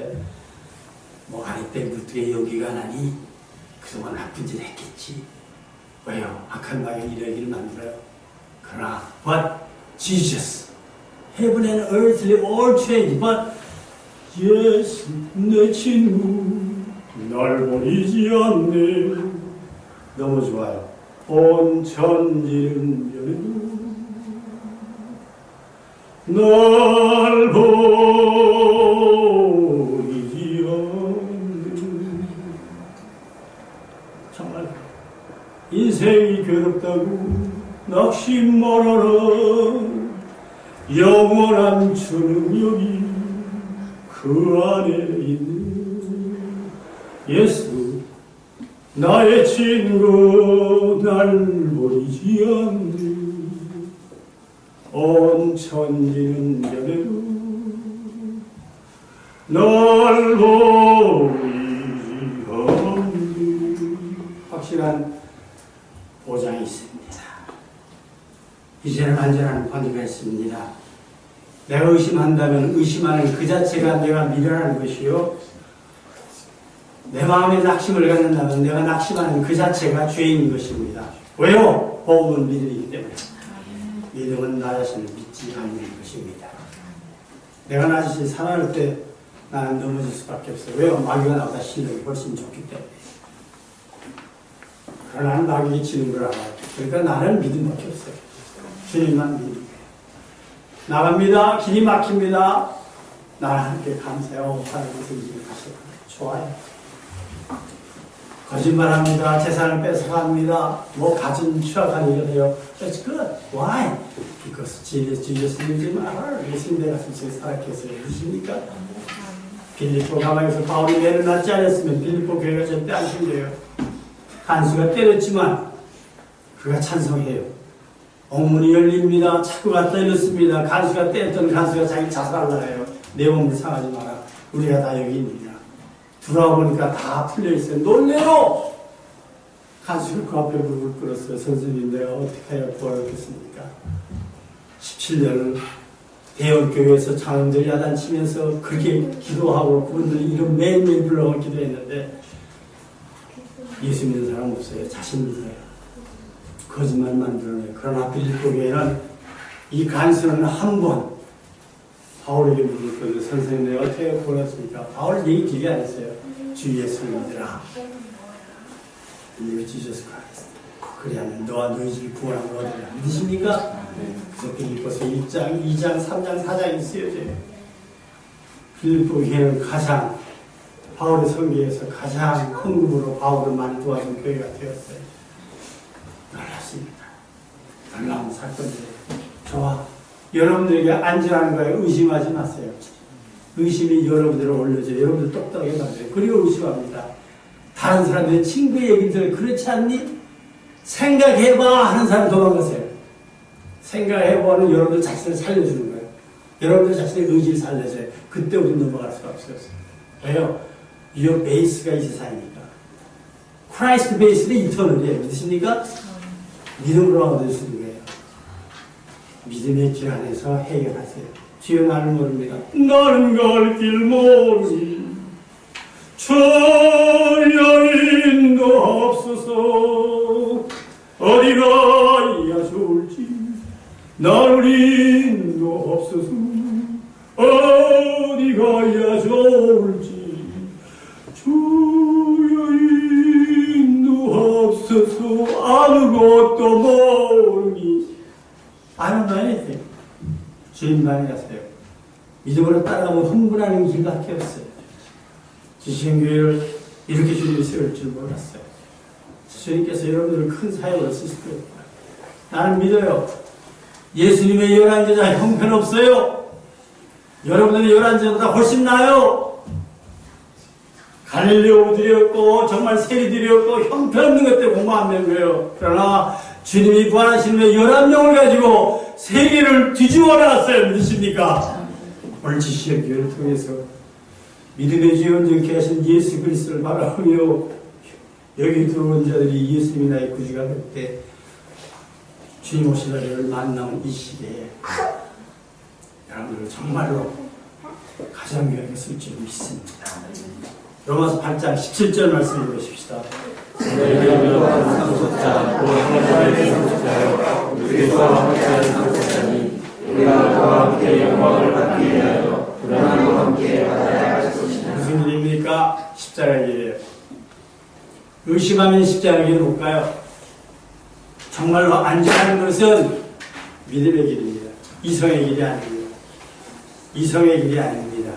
A: 뭐 아니 때 물뜨게 여기가 나니 그동안 나쁜 짓 했겠지. 왜요? 악한 방향 이러기를 만들어요. 그러나 but Jesus heaven and earth all change but yes 내 친구 날 버리지 않네. 너무 좋아요. 온 천지는 변해도 날 버리지 않네. 정말 인생이 괴롭다고 낙심 말아라. 영원한 주는 여기 그 안에 있네. 예수 나의 친구 날 버리지 않네. 온 천지는 변해도 날 버리지 않네. 확실한 보장이 있습니다. 이제는 안전한 관계가 있습니다. 내가 의심한다면 의심하는 그 자체가 내가 미련한 것이요. 내 마음에 낙심을 갖는다면 내가 낙심하는 그 자체가 죄인 것입니다. 왜요? 복음은 믿음이기 때문에. 믿음은 나 자신을 믿지 않는 것입니다. 내가 나 자신이 살아날 때 나는 넘어질 수밖에 없어요. 왜요? 마귀가 나보다 실력이 훨씬 좋기 때문에. 그러나 나는 마귀가 치는 걸 알아요. 그러니까 나는 믿음밖에 없어요. 주님만 믿는 거예요. 나갑니다. 길이 막힙니다. 나랑 함께 감사하고 하나님께서 이제 가시고 좋아요. 거짓말합니다. 재산을 뺏어갑니다. 뭐 가진 추악한 일을 해요. That's good. Why? Because Jesus lives in my heart. 예수님 내 가슴속에 살아계세요. 무엇입니까? 빌립보 가방에서 바울이 내려놨지 않았으면 빌립보 교회가 절대 안 생겨요. 간수가 때렸지만 그가 찬성해요. 옥문이 열립니다. 차고가 떨렸습니다. 간수가 때렸던 간수가 자기 자살하려고 해요. 내 몸을 상하지 마라. 우리가 다 여기 있느냐. 들어와 보니까 다 풀려있어요. 놀래요! 간수가 그 앞에 무릎을 꿇었어요. 선생님, 내가 어떻게 해야 구하겠습니까? 17년을 대형교회에서 장로들이 야단치면서 그렇게 기도하고 그분들 이름 매일매일 불러서 기도했는데 예수 믿는 사람 없어요. 자신 믿어요. 거짓말 만들어내요. 그러나 빌립보 교회는 이 간수는 한 번 바울에게 물었거든요. 선생님, 내가 어떻게 구하겠습니까? 바울 얘기 길게 안 했어요. 주 예수를 믿으라. Believe Jesus Christ. 그리하면 너와 너희 집이 구원함을 얻으리라. 믿으십니까? 그래서 빌립보서 1장, 2장, 3장, 4장이 쓰여져요. 빌립보 교회는 가장 바울의 선교에서 가장 큰 그룹으로 바울을 많이 도와준 교회가 되었어요. 놀랍습니다. 놀라운 사건이에요. 저와 여러분들에게 안전한 거에 의심하지 마세요. 의심이 여러분들을 올려줘요. 여러분들 똑똑하게 만들어요. 그리고 의심합니다. 다른 사람들의 친구의 얘기를 들어 그렇지 않니? 생각해봐 하는 사람 도망가세요. 생각해보는 여러분들 자신을 살려주는 거예요. 여러분들 자신의 의지를 살려줘요. 그때 우리는 넘어갈 수가 없어요. 왜요? your 베이스가 이 세상이니까. 크라이스트 베이스는 이터널이에요. 믿으십니까? 믿음으로 얻을 수 있는 거예요. 믿음의 길 안에서 해결하세요. 주여 나를 모릅니다. 나는 갈 길 모르니 주여 인도하옵소서. 어디가 이야 좋을지 나를 인도하옵소서. 어디가 이야 좋을지 주여 인도하옵소서. 아무것도 모르니 아무만이 돼요. 주님만이 가세요. 믿음으로 따라가면 흥분하는 길밖에 없어요. 지신교회를 이렇게 주님이 세울 줄 몰랐어요. 주님께서 여러분들을 큰 사역을 쓰실 거예요. 나는 믿어요. 예수님의 열한제자 형편없어요. 여러분들의 열한제자보다 훨씬 나아요. 갈릴레오 드렸고 정말 세리 드렸고 형편없는 것 때문에 5만 명이에요. 그러나 주님이 부활하신 후에 11명을 가지고 세계를 뒤집어 놨어요. 믿으십니까? 오늘 지시의 교회를 통해서 믿음의 주 온전케 하신 예수 그리스도를 바라보며 여기 들어온 자들이 예수님이 나의 구주가 될 때 주님 오실 날을 만나는 이 시대에 여러분들 정말로 가장 귀하게 쓸 줄 믿습니다. 로마서 8장 17절 말씀 읽으십시다.
B: 너희는 상속자, 또 하나님의 상속자요, 그리스도와 함께하는 상속자니 우리가 그와 함께 영광을 받기 위하여 불안함과 함께 받아야 할 것이다.
A: 무슨 일입니까? 십자가의 길이에요. 의심하면 십자가의 길을 못 가요. 정말로 안전한 것은 믿음의 길입니다. 이성의 길이 아닙니다. 이성의 길이 아닙니다.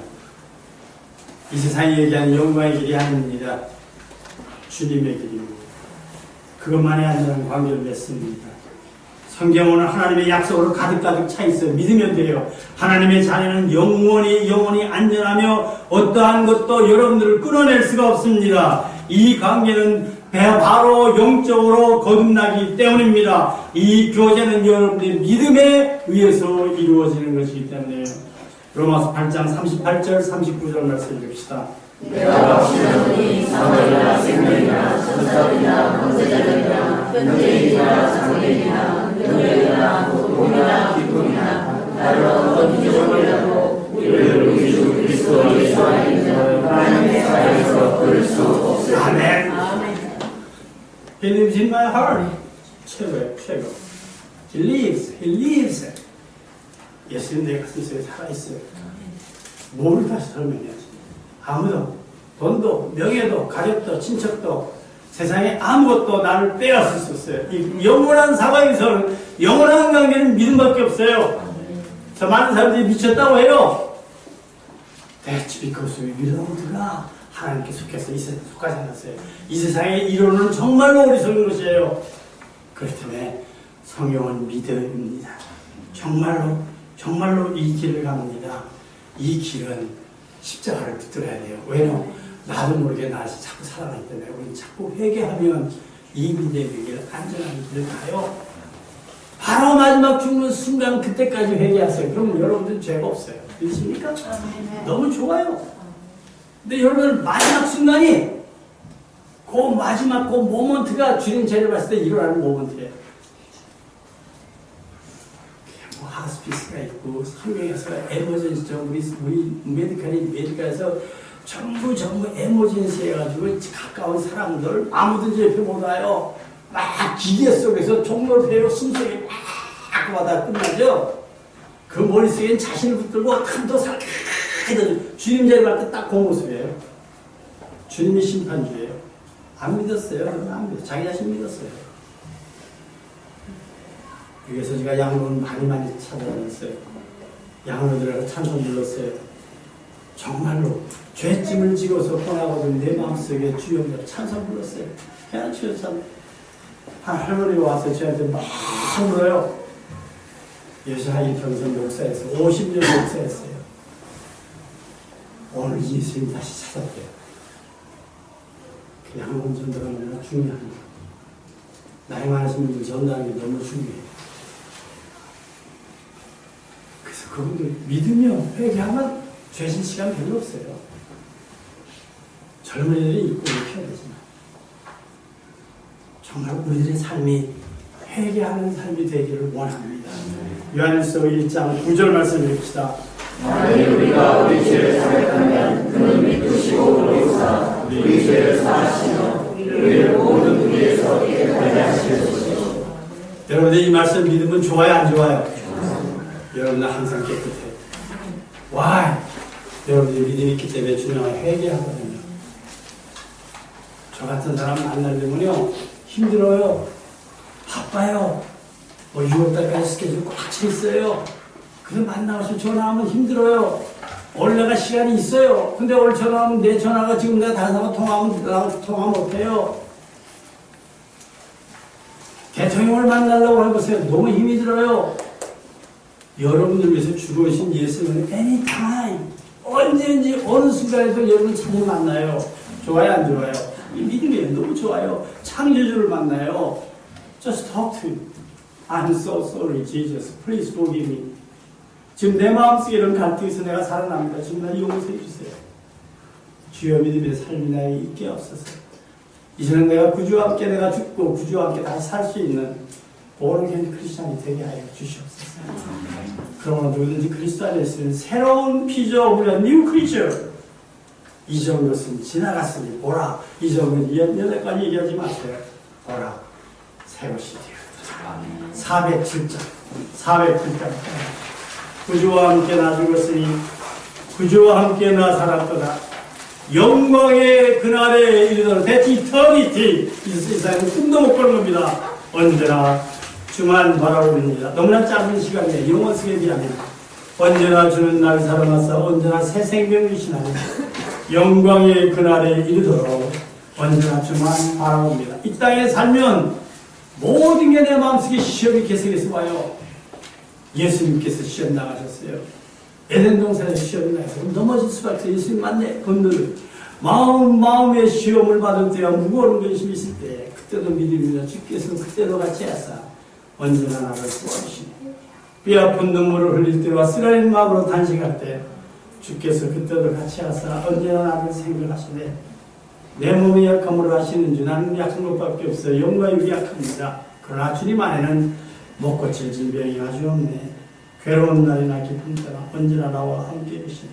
A: 이 세상이 얘기하는 영광의 길이 아닙니다. 주님의 길입니다. 그것만이 안전한 관계를 맺습니다. 성경은 하나님의 약속으로 가득가득 차 있어요. 믿으면 돼요. 하나님의 자녀는 영원히 안전하며 어떠한 것도 여러분들을 끊어낼 수가 없습니다. 이 관계는 바로 영적으로 거듭나기 때문입니다. 이 교제는 여러분들의 믿음에 의해서 이루어지는 것이기 때문에요. 로마서 8장 38절 39절 말씀 읽읍시다.
B: 내가 확신하노니 사마리나 생명이나 천사들이나 권세자들이나 현재이나 장래이나 능력이나 고통이나 기쁨이나 나를 어떤 기적이라도 우리를 우리 주 그리스도 예수 안에 있는 하나님의 사랑에서 끊을 수 없으리라.
A: 아멘. He lives in my heart. 최고예요, 최고. He lives. 예수님 내 가슴속에 살아있어요. 뭐를 다시 설명해야지. 아무도, 돈도, 명예도, 가족도, 친척도, 세상에 아무것도 나를 빼앗을 수 없어요. 이 영원한 사방에서는 영원한 관계는 믿음밖에 없어요. 저 많은 사람들이 미쳤다고 해요. That's because we belong가 하나님께 속해서 이 세상에 속하지 않았어요. 이 세상의 이론은 정말로 어리석은 것이에요. 그렇기 때문에 성경은 믿음입니다. 정말로 이 길을 갑니다. 이 길은 십자가를 붙들어야 돼요. 왜요? 나도 모르게 나 자꾸 살아가기 때문에 우리는 자꾸 회개하면 이 믿음의 길, 안전한 길을 가요. 바로 마지막 죽는 순간 그때까지 회개하세요. 그러면 여러분들 죄가 없어요. 믿으십니까? 너무 좋아요. 근데 여러분 마지막 순간이 그 마지막 그 모먼트가 주님 죄를 봤을 때 일어나는 모먼트예요. 뭐 하스피스가 있고 성경에서 에머전시죠. 우리 메디컬에서 전부 에머전시 해가지고 가까운 사람들 아무든지 옆에 못 와요. 막 기계 속에서 종로배우 숨소리 막 하다 끝나죠. 그 머릿속엔 자신을 붙들고 칸도 살짝 주님 자리 갈 때 딱 그 모습이에요. 주님이 심판주예요. 안 믿었어요. 안 믿었어요. 자기 자신 믿었어요. 여기서 제가 양로를 많이 찾아다녔어요. 양로 들어가서 찬송 불렀어요. 정말로 죄짐을 지고서 떠나거든 내 마음속에 주여 찬송 불렀어요. 그냥 주여 참 할머니가 와서 저한테 막 물어요. 여자이 경선 목사에서 50년 목사였어요. 오늘 예수님 다시 찾았대요. 그 양론 전도가 너무나 중요한 거예요. 나이 많으신 분들 전도하는 게 너무 중요해요. 그래서 그분들 믿으면 회개하면 죄진 시간 별로 없어요. 젊은이들이 있고 키워야 되지만 정말 우리들의 삶이 회개하는 삶이 되기를 원합니다. 요한일서 1장 9절 말씀 읽읍시다.
B: 만일 우리가 우리 죄를 자백하면 그는 믿으시고 의로우사 우리 죄를 사하시며 우리를 모든 불의에서 깨끗하게 하실 것이요.
A: 여러분들 이 말씀 믿으면 좋아요 안 좋아요? 여러분들 항상 깨끗해요. Why? 여러분들이 믿음이 있기 때문에 주님을 회개하거든요. 저 같은 사람 만나려면요 힘들어요. 바빠요. 6월달까지 스케줄 꽉 차 있어요. 그래 만나서 전화하면 힘들어요. 오늘 내가 시간이 있어요. 근데 오늘 전화하면 내 전화가 지금 내가 다른 사람과 통화하면 통화 못해요. 대통령을 만나려고 해보세요. 너무 힘이 들어요. 여러분들 위해서 죽으신 예수는 anytime 언제든지 어느 순간에도 여러분 찾아 만나요. 좋아요 안 좋아요? 이 믿음이 너무 좋아요. 창조주를 만나요. Just talk to him. I'm so sorry, Jesus. Please forgive me. 지금 내 마음속에 이런 갈등이 있어 내가 살아납니다. 지금 나 용서해 주세요. 주여 믿음의 삶이 나에게 있게 없어서 이제는 내가 구주와 함께 내가 죽고 구주와 함께 다시 살 수 있는 born-again 크리스찬이 되게 하여 주시옵소서. 그러나 누구든지 그리스도 안에 있으면 새로운 피조 우리가 new creature. 이전 것은 지나갔으니 보라. 이전 것은 여태까지 얘기하지 마세요. 보라. 새 것이 되었다. 407장. 구주와 함께 나 죽었으니 구주와 함께 나 살았도다. 영광의 그날에 이르도록 That's eternity. 이 세상은 꿈도 못 꾸는 겁니다. 언제나 주만 바라봅니다. 너무나 짧은 시간에 영원 속에 비하면 언제나 주는 날 살아나서 언제나 새 생명 주시나니 영광의 그날에 이르도록 언제나 주만 바라봅니다. 이 땅에 살면 모든 게 내 마음속에 시험이 계속해서 와요. 예수님께서 시험 나가셨어요. 에덴 동산에서 시험이 나가서 넘어질 수밖에 예수님 만내 건너를 마음의 시험을 받을 때와 무거운 근심이 있을 때 그때도 믿음이나 주께서 그때도 같이 하사 언제나 나를 도와주시네. 뼈 아픈 눈물을 흘릴 때와 쓰라린 마음으로 단식할 때 주께서 그때도 같이 하사 언제나 나를 생각하시네. 내 몸의 약함으로 하시는 줄 나는 약한 것밖에 없어요. 영과 육이 약합니다. 그러나 주님 안에는 못 고칠 질병이 아주 없네. 괴로운 날이나 기쁜 때나 언제나 나와 함께 계시네.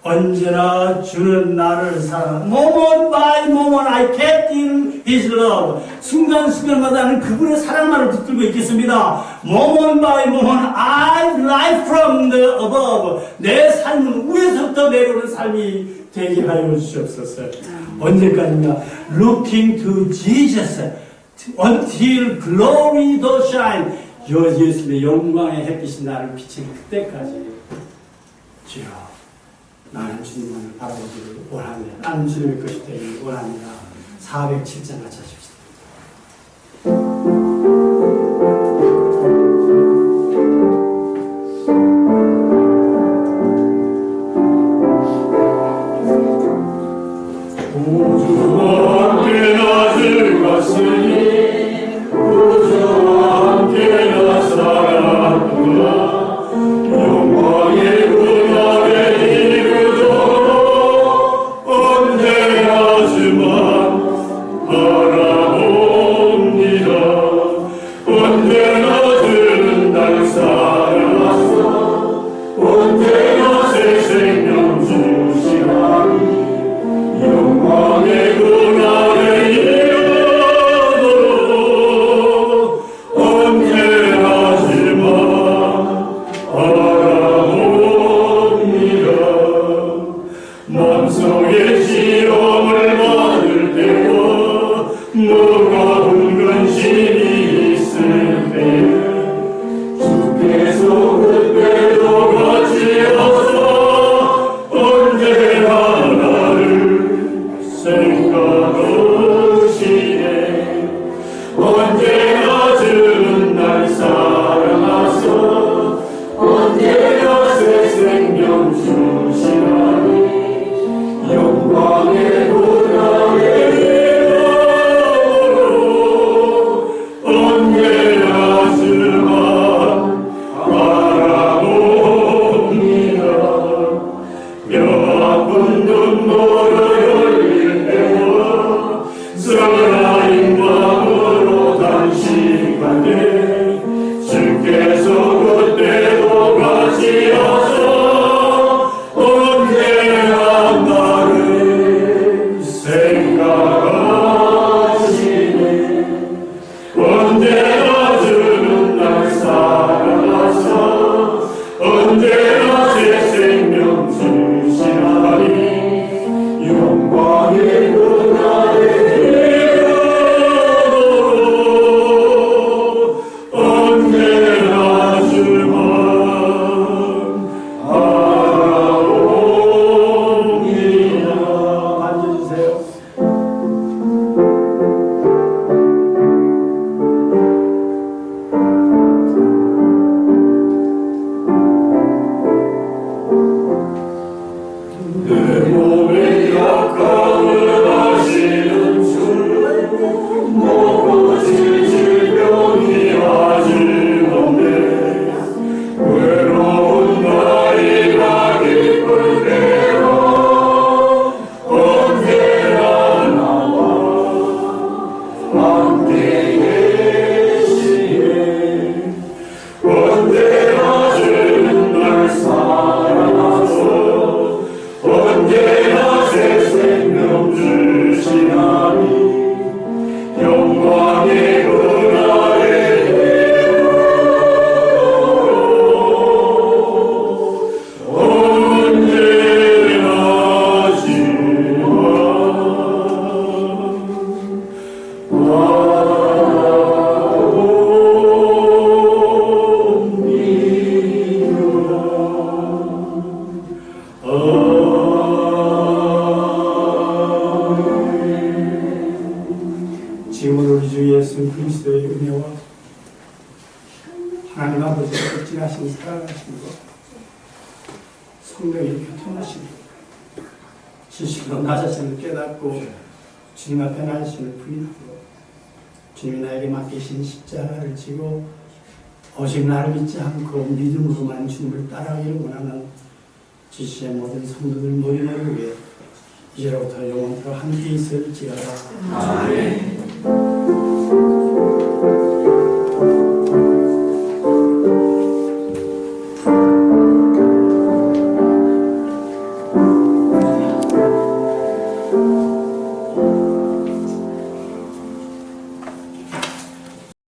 A: 언제나 주는 나를 사랑하는 moment by moment I kept in His love. 순간순간마다는 그분의 사랑만을 붙들고 있겠습니다. Moment by moment I live from the above. 내 삶은 위에서부터 내려오는 삶이 되게 하여 주시옵소서. 언제까지인가? Looking to Jesus until glory does shine. 예수님의 영광의 햇빛이 나를 비치는 그때까지 주여 나는 주님만을 바라보기를 원합니다. 나는 주님의 것이 되기를 원합니다. 407장 같이 하십시다.
B: 우주와 함께 낮을 갔으니 우주와 함께 나 살았구나. 영광의 그날에 이르도록 언제나지만 바라봅니다. 언제나 들은 날 살아서 언제나 새 생명 주시나니 영광의 그날에 이르도록 언제나지만 바라봅니다. 마음속에 시험을 받을 때와 무거운 근심이 있을 때 주께서 그때도 같이 하사 언제나 나를 생각하시네. 언제나 주는 날 사랑하사 언제나 새 생명 주시나니 영광의 그날에 이르도록 언제나지만 바라봅니다. 뼈아픈 눈물을 흘릴 때와 쓰라린 마음으로 단식한데 주께서 그때도 같이 하사 언제나 나를 생각하시네. 언제나 주는 날 사랑하사 언제나 새 생명 주시나니 영광의 그날에 이르도록 언제나 주만 바라옵니다.
A: 앉아주세요.
B: 내 몸의 약함을 아시는 주 모고지 질병이 아직 없네. 외로운 나이가 기쁠 때로 언제나 나와 함께 계시네. 언제나 주는 날 사랑하소 언제나 새 생명 주시나니 영광의 그날에 이르도록 언제나지만
A: 지금은 우리 주 예수 그리스도의 은혜와 하나님 아버지의 극진하신 사랑하심과 성령의 교통하심 지식으로 나 자신을 깨닫고 주님 앞에 나 자신을 부인하고 주님이 나에게 맡기신 십자가를 지고 오직 나를 믿지 않고 믿음으로만 주님을 따라가기를 원하는 지시의 모든 성도들 모두 위에 이제로부터 영원토록 함께 있을지어다.
B: 아멘.